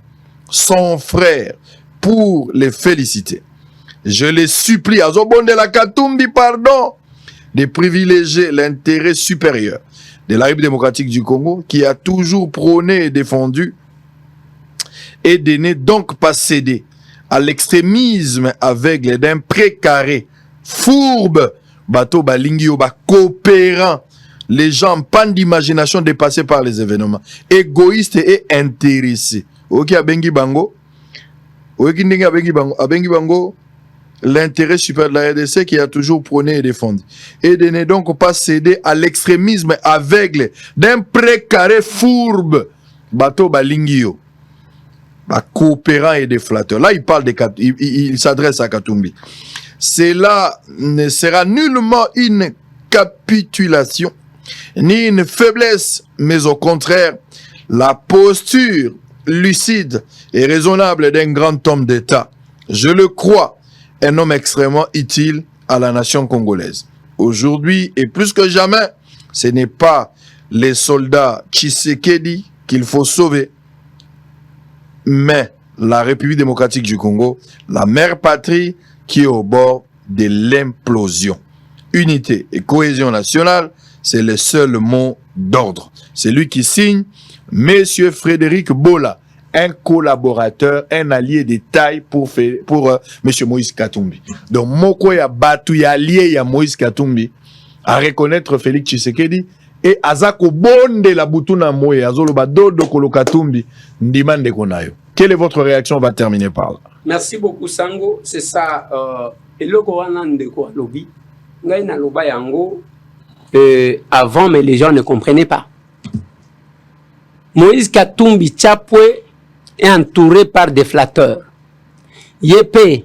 [SPEAKER 3] son frère pour les féliciter. Je les supplie, Azobonde la Katumbi, pardon, de privilégier l'intérêt supérieur de la République démocratique du Congo, qui a toujours prôné et défendu, et de ne donc pas céder à l'extrémisme aveugle d'un précaré, fourbe, bateau balingio, coopérant, les gens pas d'imagination dépassés par les événements, égoïstes et intéressés. Ok, abengi bango, abengi bango, l'intérêt supérieur de la RDC qui a toujours prôné et défendu. Et de ne donc pas céder à l'extrémisme aveugle d'un précaré fourbe, bateau balingio, coopérant et déflateur. Là, il s'adresse à Katumbi. Cela ne sera nullement une capitulation, ni une faiblesse, mais au contraire, la posture lucide et raisonnable d'un grand homme d'État. Je le crois, un homme extrêmement utile à la nation congolaise. Aujourd'hui, et plus que jamais, ce n'est pas les soldats Tshisekedi qu'il faut sauver, mais la République démocratique du Congo, la mère patrie qui est au bord de l'implosion. Unité et cohésion nationale, c'est le seul mot d'ordre. C'est lui qui signe, Monsieur Frédéric Bola, un collaborateur, un allié de taille pour Monsieur Moïse Katumbi. Donc, Moko ya Batu ya allié ya Moïse Katumbi à reconnaître Félix Tshisekedi et Azako Bonde la Butuna Moye, Azoloba Dodo Kolo Katumbi, Ndimande Konayo. Quelle est votre réaction? On va terminer par là.
[SPEAKER 4] Merci beaucoup, Sango. C'est ça. Eloko wana ndeko alobi. Ngai na loba yango. Avant, mais les gens ne comprenaient pas. Moïse Katumbi Tchapwe est entouré par des flatteurs. Yepe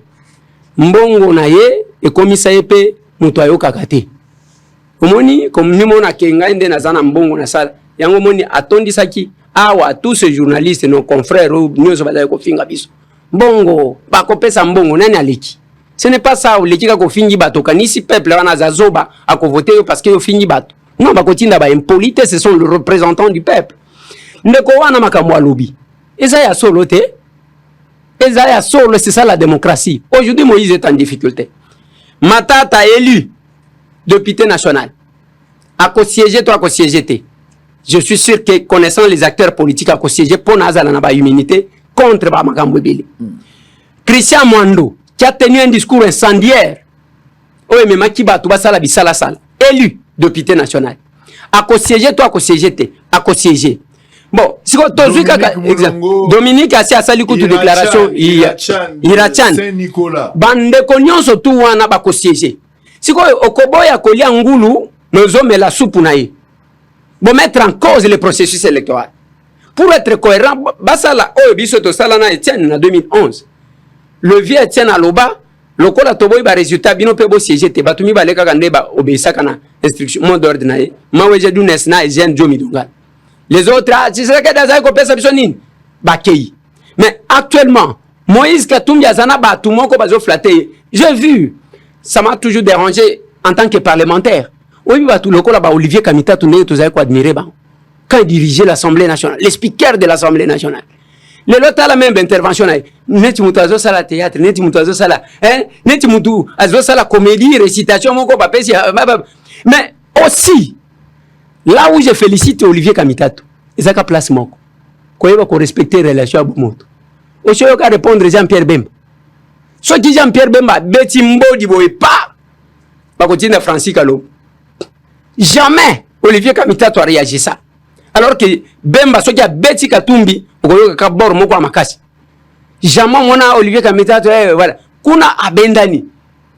[SPEAKER 4] mbongo na ye et komisa yepe muto ayo kakate. Omoni comme ni mona kenga inde na zana mbongo na sala. Yango moni atondi saki awa tous ces journalistes nos confrères nyozo bala ko finga biso. Mbongo ba kopesa mbongo nani aleki. Ce n'est pas ça leki ka ko fingi bato kanisi peuple wana zazoba a ko voter parce que yo fingi bato. Non ba kotinda ba impolite, ce sont les représentants du peuple. Ndeko wana makambo alobi. Ezaya solo te. Ezaya solo, c'est ça la démocratie. Aujourd'hui, Moïse est en difficulté. Matata élu député national. A co-siégé, toi, a co-siégé. Je suis sûr que, connaissant les acteurs politiques, a co-siégé pour Nazala na ba immunité contre Bamakambo Beli. Christian Mwando, qui a tenu un discours incendiaire. Oye, mais Makiba, tu vas sala bisala sala. Élu député national. A co-siégé, toi, a co-siégé. A co-siégé. Bon, si on tozui kaka Dominique a sali kutu déclaration Irachan Saint-Nicolas bande konyon tu wana ba ko siéger. Si ko okoboya kolia ngulu nozo la soupe na ye. Bon mettre en cause le processus électoral. Pour être cohérent, basala o biso to sala na Etienne en 2011. Le vieux Etienne Aloba, lokola toboy ba résultat bino pe bo siéger te batumi ba leka kande ba obéissa kana instruction mot d'ordre na ye. Maweje du nesna et Jean Jomi Dungal. Les autres, mais actuellement, Moïse Katumbi Azana tout le monde a flatté. J'ai vu, ça m'a toujours dérangé en tant que parlementaire. Oui, Olivier Kamita, admiré quand il dirigeait l'Assemblée nationale, le speaker de l'Assemblée nationale. Les autres, la même intervention. Neti mutazo sala théâtre, neti mutazo sala, neti mutu, azo sala comédie, récitation, mais aussi, là où je félicite Olivier Kamitatou, il y a place moko. Quand il va respecter les relations à Bomoto. Au choix de répondre Jean-Pierre Bemba. Ce qui Jean-Pierre Bemba, Betty Mbodi boy pas. Pas continuer Francis Kalo. Jamais Olivier Kamitatou a réagi ça. Alors que Bemba, ce qui a Betty Katumbi, au Kabor Moko Amakasi. Jamais mona Olivier Kamitato voilà. Kuna abendani.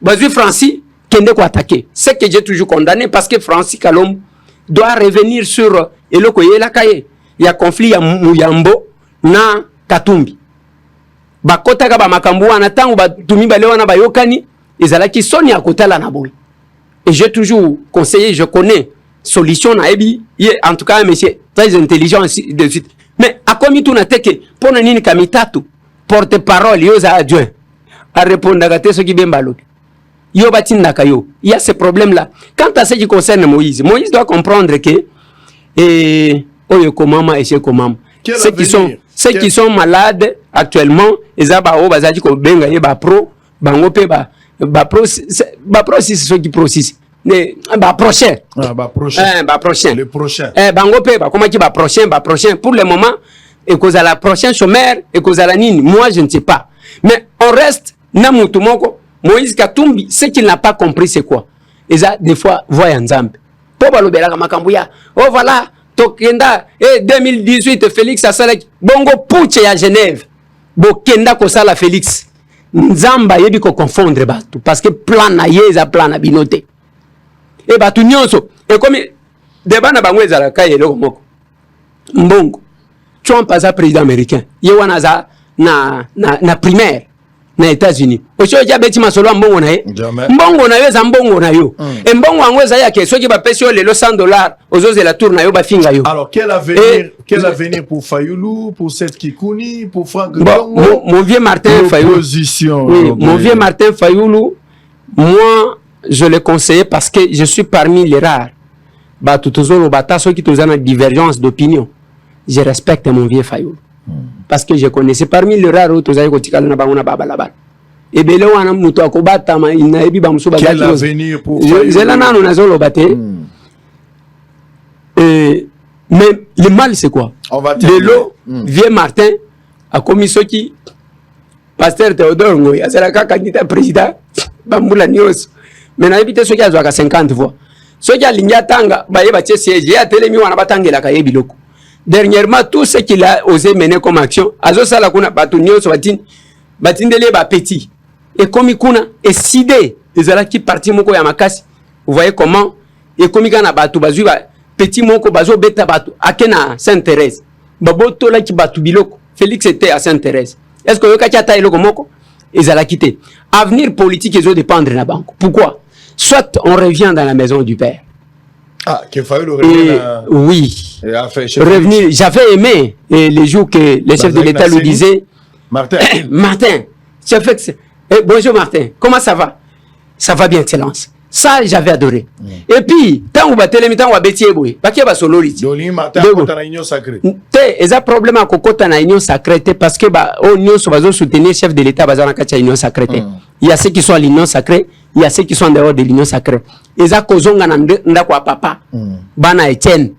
[SPEAKER 4] Bazui Francis kende ko attaquer. C'est que j'ai toujours condamné parce que Francis Kalom doit revenir sur eloko yela kaye. Il y a conflit ya Muyambo na Katumbi. Bakota ka ba makambu wana tangu ba tumi ba lewana ba yokani ezalaki soni akotala na boy. Et j'ai toujours conseillé, je connais solution na ebi, en tout cas un monsieur très intelligent de suite. Mais à comme tout na teke pour nini Kamitatu porte-parole yo za adjoint à répondre à ce qui bembalo. Yo batinda kayo. Il y a ce problème là. Quant à ce qui concerne Moïse, Moïse doit comprendre que oyo komama et chez komama. Ceux qui sont malades actuellement, ils ont ba bazaji ko benga ye ba pro, bango pe ba pro c'est ceux qui processent. Ba prochain. Ba prochain.
[SPEAKER 3] Le prochain.
[SPEAKER 4] Bango pe ba comment qui ba prochain pour le moment et cause à la prochaine chômeur et cause à la nini, moi je ne sais pas. Mais on reste na mutu moko Moïse Katumbi, ce qu'il n'a pas compris c'est quoi? Ils a des fois voyant Nzambe. Po balobela ka makambuya. Oh voilà Tokenda 2018 Félix asala bongo putsch à Genève. Bokenda ko sala Félix. Nzamba yebi ko confondre batu parce que plan na yeza plan na binote. Et batu nyonso et comme débat na bango ezala ka yelo moko. Mbongo. Trump as président américain. Yewana za na primaire na États-Unis. Ocho ya beti masolo mbongo na ye. Mbongo na yo za mbongo na yo. Et mbongo ango za ya ke soki ba pesio le $100 ozoze la tour na yo ba finga yo.
[SPEAKER 3] Alors quel avenir pour Fayoulou, pour Seth Kikouni, pour Franck
[SPEAKER 4] Ndongo? Mon vieux Martin Fayoulou. Oui, mon vieux Martin Fayoulou, moi je le conseille parce que je suis parmi les rares. Ba tutozolo bata ceux qui tozana divergence d'opinion. Je respecte mon vieux Fayoulou. Parce que je connaissais parmi les rares autres na bangona baba là-bas. Et bele wana muto akobata ma ina ebi ba musuba
[SPEAKER 3] quel avenir pour Fayoulou?
[SPEAKER 4] Zela nanu nazolo baté. Mais le mal c'est quoi?
[SPEAKER 3] On va
[SPEAKER 4] Lelo vieux Martin a commis ce qui pasteur Théodore Ngoy azala ka candidat président bambula news. Mais na ebité ce qui a 50 voix. Ce qui a linya tanga ba yeba tie siège ya telemi wana batangela ka yebiloko. Dernièrement, tout ce qu'il a osé mener comme action, azo sala kuna batunyo so batindele ba petit. Et comme kuna et sidé, ezala ki parti moko ya makasi. Vous voyez comment et comme kana batu bazui ba petit moko bazo beta batu akena Sainte-Thérèse. Baboto la ki batu biloko. Félix était à Sainte-Thérèse. Est-ce que yoka chata eloko moko ezala quitté. Avenir politique ezo dépendre na banque. Pourquoi? Soit on revient dans la maison du père.
[SPEAKER 3] Ah, qu'il fallait le revenir.
[SPEAKER 4] Oui. Revenir. J'avais aimé les jours que le chef de l'État lui disait
[SPEAKER 3] Martin.
[SPEAKER 4] Martin, bonjour Martin, comment ça va? Ça va bien, Excellence. Ça, j'avais adoré. Et puis, tant que vous battez les temps, vous battez les bouées. Parce qu'il y a solo liti.
[SPEAKER 3] Martin, on a union sacrée.
[SPEAKER 4] Et un problème à Kokota na union sacrée parce que l'union va soutenir le chef de l'État dans la union sacrée. Il y a ceux qui sont à l'union sacrée, il y a ceux qui sont en dehors de l'union sacrée. Et ça kozonga nda kwa papa. Bana Etienne.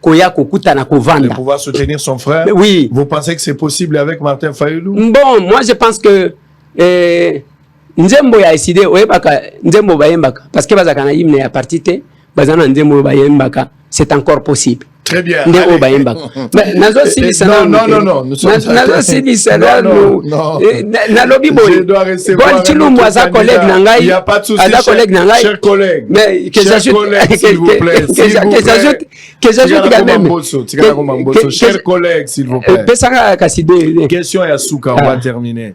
[SPEAKER 4] Koya kokuta na kovanda.
[SPEAKER 3] De pouvoir soutenir son frère.
[SPEAKER 4] Oui.
[SPEAKER 3] Vous pensez que c'est possible avec Martin Fayoulou?
[SPEAKER 4] Bon, moi je pense que Nzembo ya décidé oyebaka Nzembo bayembaka parce que bazaka na hymne ya partité bazana Nzembo bayembaka, c'est encore possible.
[SPEAKER 3] Très bien.
[SPEAKER 4] Ndeko bayembaka. Mais nazo silisana.
[SPEAKER 3] Non, nous sommes
[SPEAKER 4] nazo silisana.
[SPEAKER 3] Non.
[SPEAKER 4] Na lobby boy.
[SPEAKER 3] Je dois recevoir
[SPEAKER 4] bon Chilumbu aza collègue nangai.
[SPEAKER 3] Il y a pas de souci.
[SPEAKER 4] Aza collègue nangai.
[SPEAKER 3] Chers collègues.
[SPEAKER 4] Mais que
[SPEAKER 3] j'ajoute s'il vous plaît.
[SPEAKER 4] Que j'ajoute quand même.
[SPEAKER 3] Chers collègues s'il vous plaît.
[SPEAKER 4] Pesanga kaside.
[SPEAKER 3] Question ya Souka, on va terminer.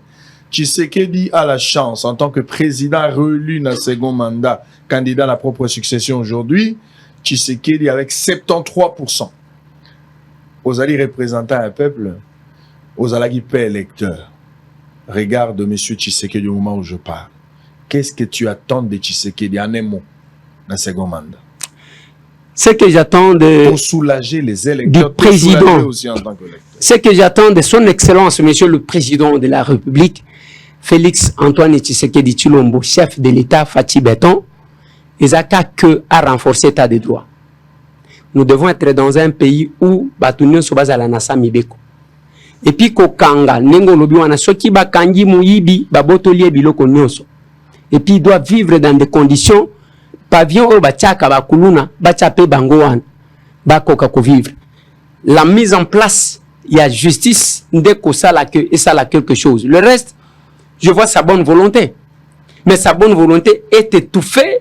[SPEAKER 3] Tshisekedi a la chance, en tant que président réélu dans le second mandat, candidat à la propre succession aujourd'hui, Tshisekedi avec 73%. Aux alliés représentants un peuple, aux alliés paix électeurs. Regarde M. Tshisekedi au moment où je parle. Qu'est-ce que tu attends de Tshisekedi en un mot dans le second mandat?
[SPEAKER 4] Ce que j'attends
[SPEAKER 3] pour soulager les électeurs,
[SPEAKER 4] du président,
[SPEAKER 3] aussi en tant qu'électeur.
[SPEAKER 4] Ce que j'attends de son excellence, Monsieur le Président de la République, Félix Antoine Tshisekedi Tshilombo, chef de l'État Fatih Béton, Ezaka que à renforcer l'état de droit. Nous devons être dans un pays où Batunyo Sobaza la Nasa Mibeko. Et puis Kokanga, Nengo Lobiwana, Soki Bakangi Mouyibi, Babotolié Biloko Nyonso. Et puis il doit vivre dans des conditions, pavillon au Bachaka Bakuluna, Bachape Bangoan, Bakoka ko vivre. La mise en place il y a justice, dès que ça la et ça la quelque chose. Le reste, je vois sa bonne volonté. Mais sa bonne volonté est étouffée.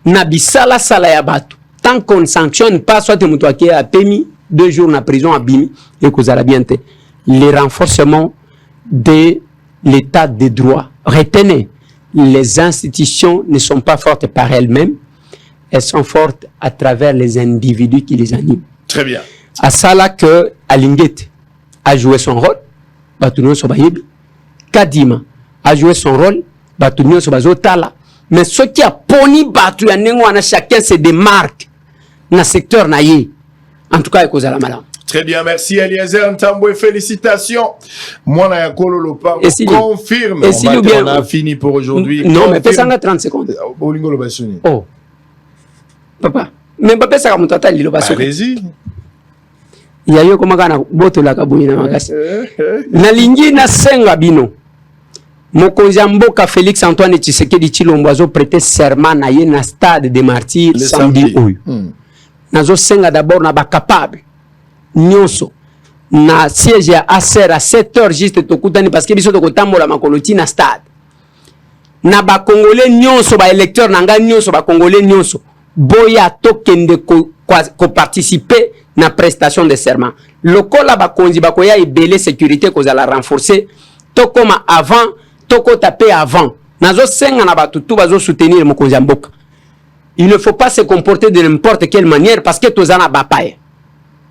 [SPEAKER 4] Nabisala sala ya batu. Tant qu'on ne sanctionne pas, soit tu qui a pémi 2 jours en prison à Bimi et que ça bien été. Les renforcements de l'état de droit. Retenez, les institutions ne sont pas fortes par elles-mêmes. Elles sont fortes à travers les individus qui les animent.
[SPEAKER 3] Très bien.
[SPEAKER 4] À ça là que Alinguet a joué son rôle. Batuno Sobayebi. Kadima a joué son rôle. Batuno Sobazotala. Mais ce qui a poni batu ya nengwana chacun se démarque dans le secteur naïe. En tout cas, cause à la malade.
[SPEAKER 3] Très bien, merci Eliezer Ntambwe, félicitations. Moi, na yakolo lopa confirme.
[SPEAKER 4] Et si
[SPEAKER 3] on a fini pour aujourd'hui.
[SPEAKER 4] Non, mais fais ça en 30 secondes.
[SPEAKER 3] Olingo lo basuni.
[SPEAKER 4] Oh. Papa, mais papa ça comme tata lilo basuni.
[SPEAKER 3] Allez-y.
[SPEAKER 4] Il y a eu comme kana boto la kabuni na makasi. Na lingi na senga bino. Mokonzi ya mboka Félix Antoine Tshisekedi Tshilombo azo prêter serment na ye na stade des martyrs samedi oyo. Nazo senga d'abord na ba capable. Nyonso na siège ya ASER à 7h juste tokutani parce que biso tokotambola makoloti na stade. Na ba congolais nyonso ba électeur na nga nyonso ba congolais nyonso boya tokende ko participer na prestation de serment. Lokola ba konzi ba koya ebele sécurité ko za la renforcer tokoma avant toko taper avant. Nazo senga na ba tutu bazo soutenir mokonzi mboka. Il ne faut pas se comporter de n'importe quelle manière parce que tozana bapaye.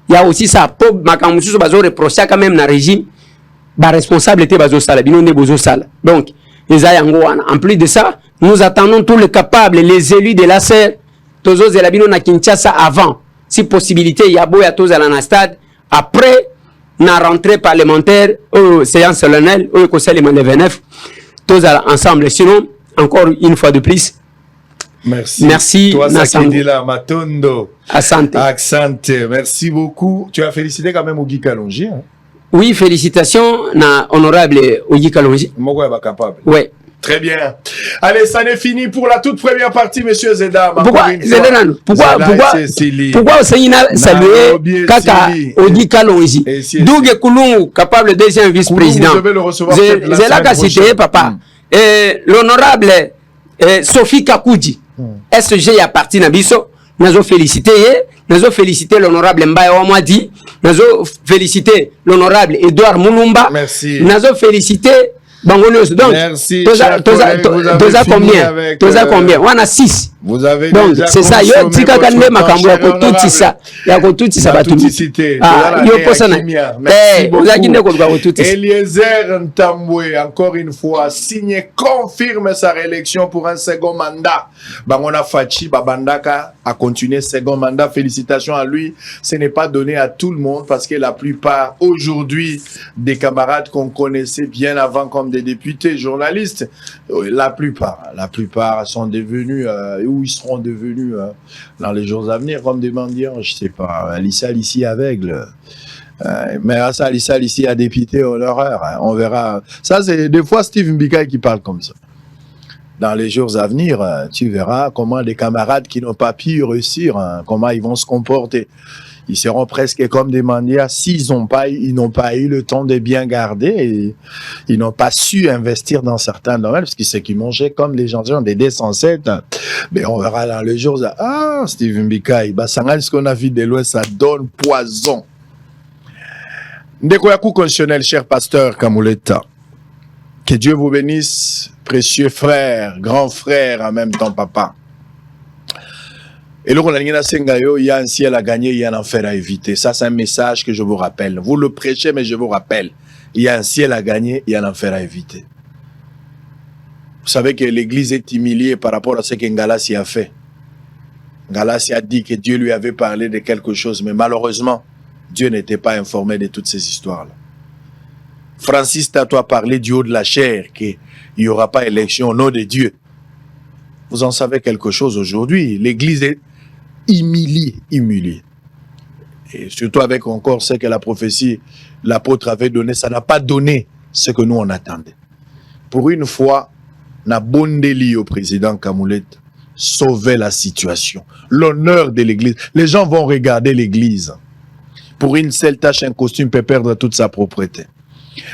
[SPEAKER 4] Il y a aussi ça, Makamusu bazo reprocher quand même na régime, ba responsabilité bazo sala, bino ne bozo sala. Donc, les ayangoana. En plus de ça, nous attendons tous les capables, les élus de la SER, tozo zelabino na Kinshasa avant, si possibilité, il y a boya tozala na stade, après, na rentrée parlementaire, séance solennelle, au conseil le 29, tozala ensemble. Sinon, encore une fois de plus,
[SPEAKER 3] merci.
[SPEAKER 4] Merci.
[SPEAKER 3] Toi, Sakindila Matondo.
[SPEAKER 4] Asante.
[SPEAKER 3] Accente. Merci beaucoup. Tu as félicité quand même Ogi Kalonji. Hein?
[SPEAKER 4] Oui, félicitations, na honorable Ogi Kalonji.
[SPEAKER 3] Moi, je suis capable.
[SPEAKER 4] Ouais.
[SPEAKER 3] Très bien. Allez, ça n'est fini pour la toute première partie, monsieur Zeda.
[SPEAKER 4] Pourquoi Oseina saluer Kaka Ogi Kalonji? Douge Kulungu, capable deuxième vice-président.
[SPEAKER 3] Vous devez le recevoir.
[SPEAKER 4] C'est là qu'a cité, papa. L'honorable Sophie Kakouji. SG a parti Nabiso. Nous félicité l'honorable Mbaye Ouamadi. Nous félicité l'honorable Edouard Moulumba.
[SPEAKER 3] Merci.
[SPEAKER 4] Nous félicité Bangonos. Donc,
[SPEAKER 3] merci.
[SPEAKER 4] Combien? On a 6.
[SPEAKER 3] Vous avez
[SPEAKER 4] donc c'est ça. Yo tika kande makambo ya kotutisa. Ya kotutisa batumi. Yo posana. Vous avez dit quoi kotutisa.
[SPEAKER 3] Eliezer Ntambwe encore une fois signé confirme sa réélection pour un second mandat. Bangona Fachi Babandaka a continué second mandat. Félicitations à lui. Ce n'est pas donné à tout le monde parce que la plupart aujourd'hui des camarades qu'on connaissait bien avant comme des députés, journalistes, la plupart sont devenus où ils seront devenus dans les jours à venir comme des mendiants, je sais pas, Alissa ici aveugle. Mais ça, Alissa ici a député en horreur. Hein, on verra. Ça, c'est des fois Steve Mbika qui parle comme ça. Dans les jours à venir, tu verras comment des camarades qui n'ont pas pu réussir, hein, comment ils vont se comporter. Ils seront presque comme des mendiants s'ils n'ont pas eu le temps de bien garder et ils n'ont pas su investir dans certains domaines parce que c'est qu'ils mangeaient comme les gens des D107. Mais on verra dans les jours. Ah, Steve Mbika, ce qu'on a vu de l'Ouest, ça donne poison. Ndekoyaku constitutionnel, cher pasteur Kamuleta. Que Dieu vous bénisse, précieux frère, grand frère en même temps, papa. Et le il y a un ciel à gagner, il y a un enfer à éviter. Ça, c'est un message que je vous rappelle. Vous le prêchez, mais je vous rappelle. Il y a un ciel à gagner, il y a un enfer à éviter. Vous savez que l'Église est humiliée par rapport à ce que Ngalassi a fait. Ngalassi a dit que Dieu lui avait parlé de quelque chose, mais malheureusement, Dieu n'était pas informé de toutes ces histoires-là. Francis Tato a parlé du haut de la chair, qu'il n'y aura pas élection au nom de Dieu. Vous en savez quelque chose aujourd'hui. L'Église est humiliée. Et surtout avec encore ce que la prophétie, l'apôtre avait donné, ça n'a pas donné ce que nous on attendait. Pour une fois, na bondeli au président Kamoulet sauver la situation. L'honneur de l'Église. Les gens vont regarder l'Église. pour une seule tâche, un costume peut perdre toute sa propriété.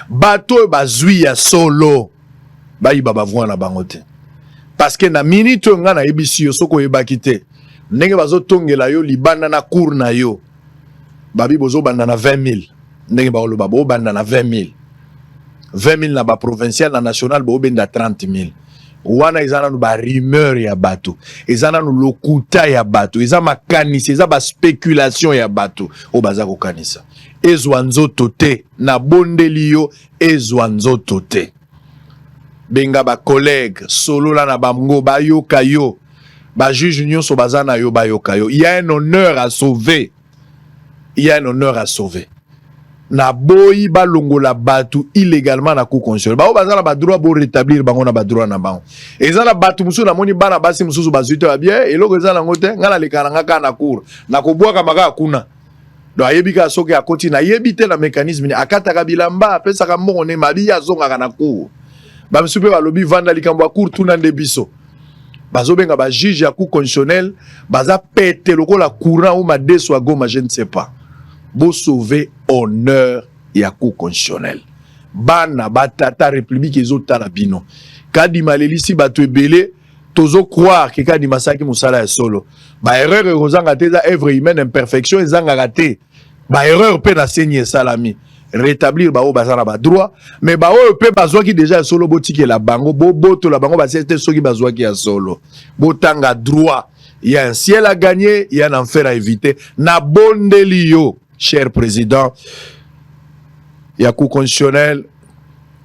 [SPEAKER 3] Bateau bazui ya solo, bayiba bavwana bangote. Parce que na minute nga na ebisi yo soko yebakite. Ndenge bazo tongela yo libanda na cour na yo. Babi bozo banda na 20 000. Ndenge ba oloba bo banda na 20 000. 20 000 na ba provincial na national bo benda 30 000. Wana ezana no ba rumeur ya bato. Ezana no lokuta ya bato. Eza makanisi, eza ba spéculation ya bato. O baza ko kanisa. Ezwa nzoto te na bondeli yo ezwa nzoto te. Benga ba collègue solo la na bango ba yoka yo. Ba juge nyonso baza na yo ba yoka yo. Il y a un honneur à sauver. Il y a un honneur à sauver. Na boyi ba longola batu illégalement na cour constitutionnelle. Ba o baza na ba droit bo rétablir bango na ba droit na bango. Eza na batu musu na moni bana basi mususu bazuite ba bien eloko eza na ngote ngala lekana ngaka na cour. Na ko bwaka maka kuna. Do ayebika soki akoti na yebite na mécanisme ni akataka bilamba pesa ka mbone mabi azonga na cour. Ba msupe ba lobi vanda likambo ya cour tuna nde biso. Bazo benga ba juge ya cour constitutionnelle baza pété lokola courant ou ma deso à goma je ne sais pas. Bo sauver honneur ya cour constitutionnelle. Bana batata république ezotala bino. Kadi malelisi bato ebele tozo croire que kadi masaki musala ya solo. Ba erreur ezanga te za œuvre humaine imperfection ezanga raté. Ba erreur pe na senye salami. Rétablir ba o bazana ba droit mais ba o pe bazwa ki déjà solo botiki la bango boto la bango ba c'était soki bazwa ki ya solo. Botanga droit. Il y a un ciel à gagner, il y a un enfer à éviter. Na bondelio. Cher président, ya cour constitutionnel,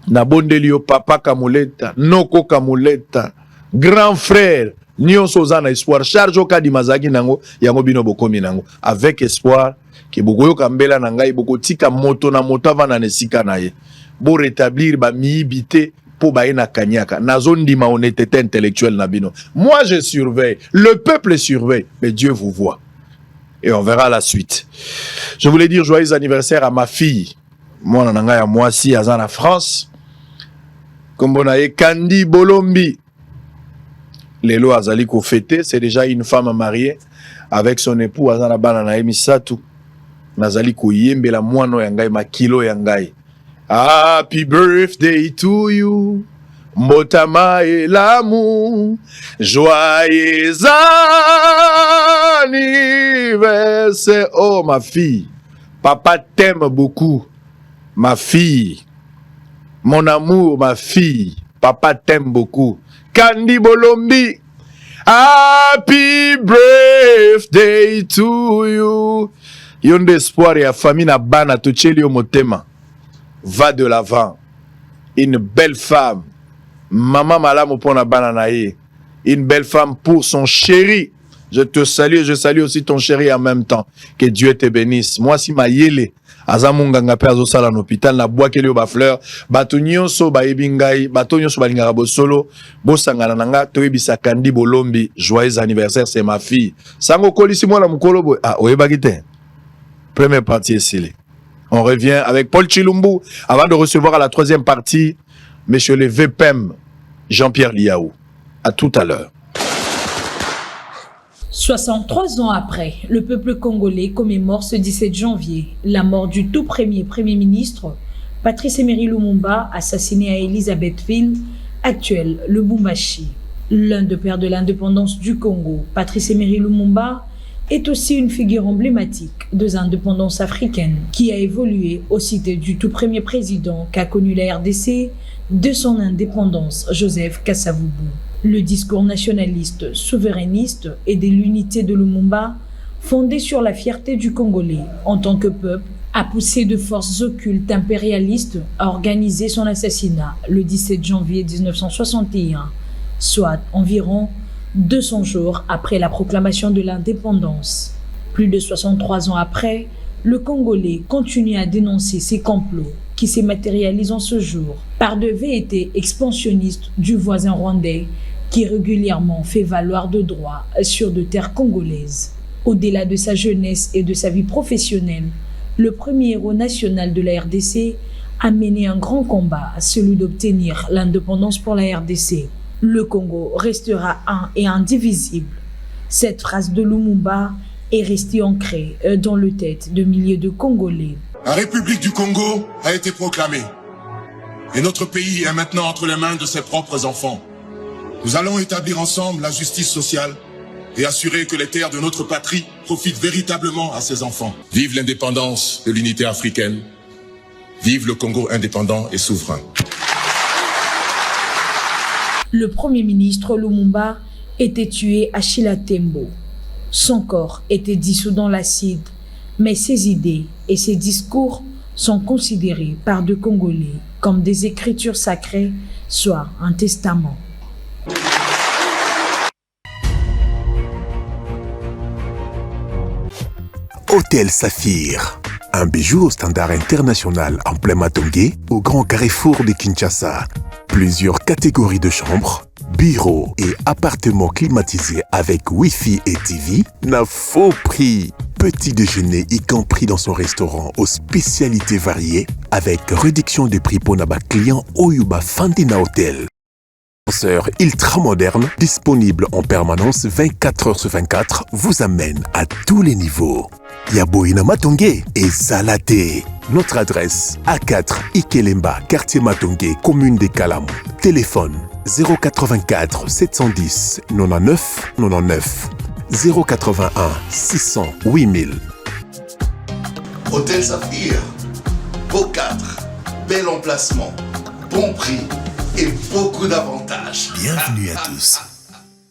[SPEAKER 3] na bondelio papa Kamuleta, Noko Kamuleta, grand frère, nyonso zana espoir, charge au kadi mazaki nango, yango bino bokomi nango, avec espoir, ki bokoyo kambela nangai, boko tika moto na moto avana nesika na ye, bo rétablir ba miibite, po ba ena kanyaka, na zone di ma honnêteté intellectuelle na bino. Moi je surveille, le peuple surveille, mais Dieu vous voit. Et on verra la suite. Je voulais dire joyeux anniversaire à ma fille. Moi, moi aussi, à la France. Comme on a Kandi Bolombi. Lelo Azali ko fêté, c'est déjà une femme mariée avec son époux Azana Banana Emisatu. Nazali ko yembe la moino yangai ma kilo yangai. Happy birthday to you. Mbotama et l'amour, joyeux anniversaire. Oh ma fille, papa t'aime beaucoup. Ma fille, mon amour, ma fille, papa t'aime beaucoup. Kandi Bolombi, happy birthday to you. Yon d'espoir et à famille na bana tucheli au motema. Va de l'avant. Une belle femme. Maman Malamo pona bananaye. Une belle femme pour son chéri. Je te salue et je salue aussi ton chéri en même temps. Que Dieu te bénisse. Moi si ma yele. Azamunganga pe azo sala l'hôpital na bois kelio ba fleur. Bato nyonso ba ebingai. Bato nyonso ba lingara bo solo. Bo sangana nanga. Toebisa Kandi Bolombi. Joyeux anniversaire, c'est ma fille. Sango kolisi moi la mukolo boy. Ah, oyebagite. Première partie ici. On revient avec Paul Chilumbu. Avant de recevoir à la troisième partie, Monsieur le VPM, Jean-Pierre Liaou. À tout à l'heure.
[SPEAKER 7] 63 ans après, le peuple congolais commémore ce 17 janvier la mort du tout premier ministre, Patrice Emery Lumumba, assassiné à Elisabethville, actuel Lubumbashi. L'un des pères de l'indépendance du Congo, Patrice Emery Lumumba, est aussi une figure emblématique de l'indépendance africaine qui a évolué aux côtés du tout premier président qu'a connu la RDC de son indépendance, Joseph Kasavubu. Le discours nationaliste, souverainiste et de l'unité de Lumumba, fondé sur la fierté du Congolais en tant que peuple, a poussé de forces occultes impérialistes à organiser son assassinat le 17 janvier 1961, soit environ 200 jours après la proclamation de l'indépendance. Plus de 63 ans après, le Congolais continue à dénoncer ces complots qui se matérialisent en ce jour par de velléités expansionnistes du voisin rwandais qui régulièrement fait valoir de droits sur de terres congolaises. Au-delà de sa jeunesse et de sa vie professionnelle, le premier héros national de la RDC a mené un grand combat, celui d'obtenir l'indépendance pour la RDC. Le Congo restera un et indivisible. Cette phrase de Lumumba est resté ancré dans le tête de milliers de Congolais.
[SPEAKER 8] La République du Congo a été proclamée. Et notre pays est maintenant entre les mains de ses propres enfants. Nous allons établir ensemble la justice sociale et assurer que les terres de notre patrie profitent véritablement à ses enfants. Vive l'indépendance de l'unité africaine. Vive le Congo indépendant et souverain.
[SPEAKER 7] Le Premier ministre Lumumba était tué à Chilatembo. Son corps était dissous dans l'acide, mais ses idées et ses discours sont considérés par de Congolais comme des écritures sacrées, soit un testament.
[SPEAKER 9] Hôtel Saphir, un bijou au standard international en plein Matongé, au grand carrefour de Kinshasa. Plusieurs catégories de chambres, bureaux et appartements climatisés avec Wi-Fi et TV, n'a faux prix. Petit déjeuner y compris dans son restaurant aux spécialités variées, avec réduction des prix pour naba clients Oyuba Fandina Hotel. Ascenseur ultra moderne, disponible en permanence 24 heures sur 24, vous amène à tous les niveaux. Yaboina Matongé et Zalaté. Notre adresse A4 Ikelemba, quartier Matongé, commune des Kalam. Téléphone 084 710 99 99 081 600 8000.
[SPEAKER 10] Hôtel Saphir, beau cadre, bel emplacement, bon prix et beaucoup d'avantages.
[SPEAKER 9] Bienvenue à tous.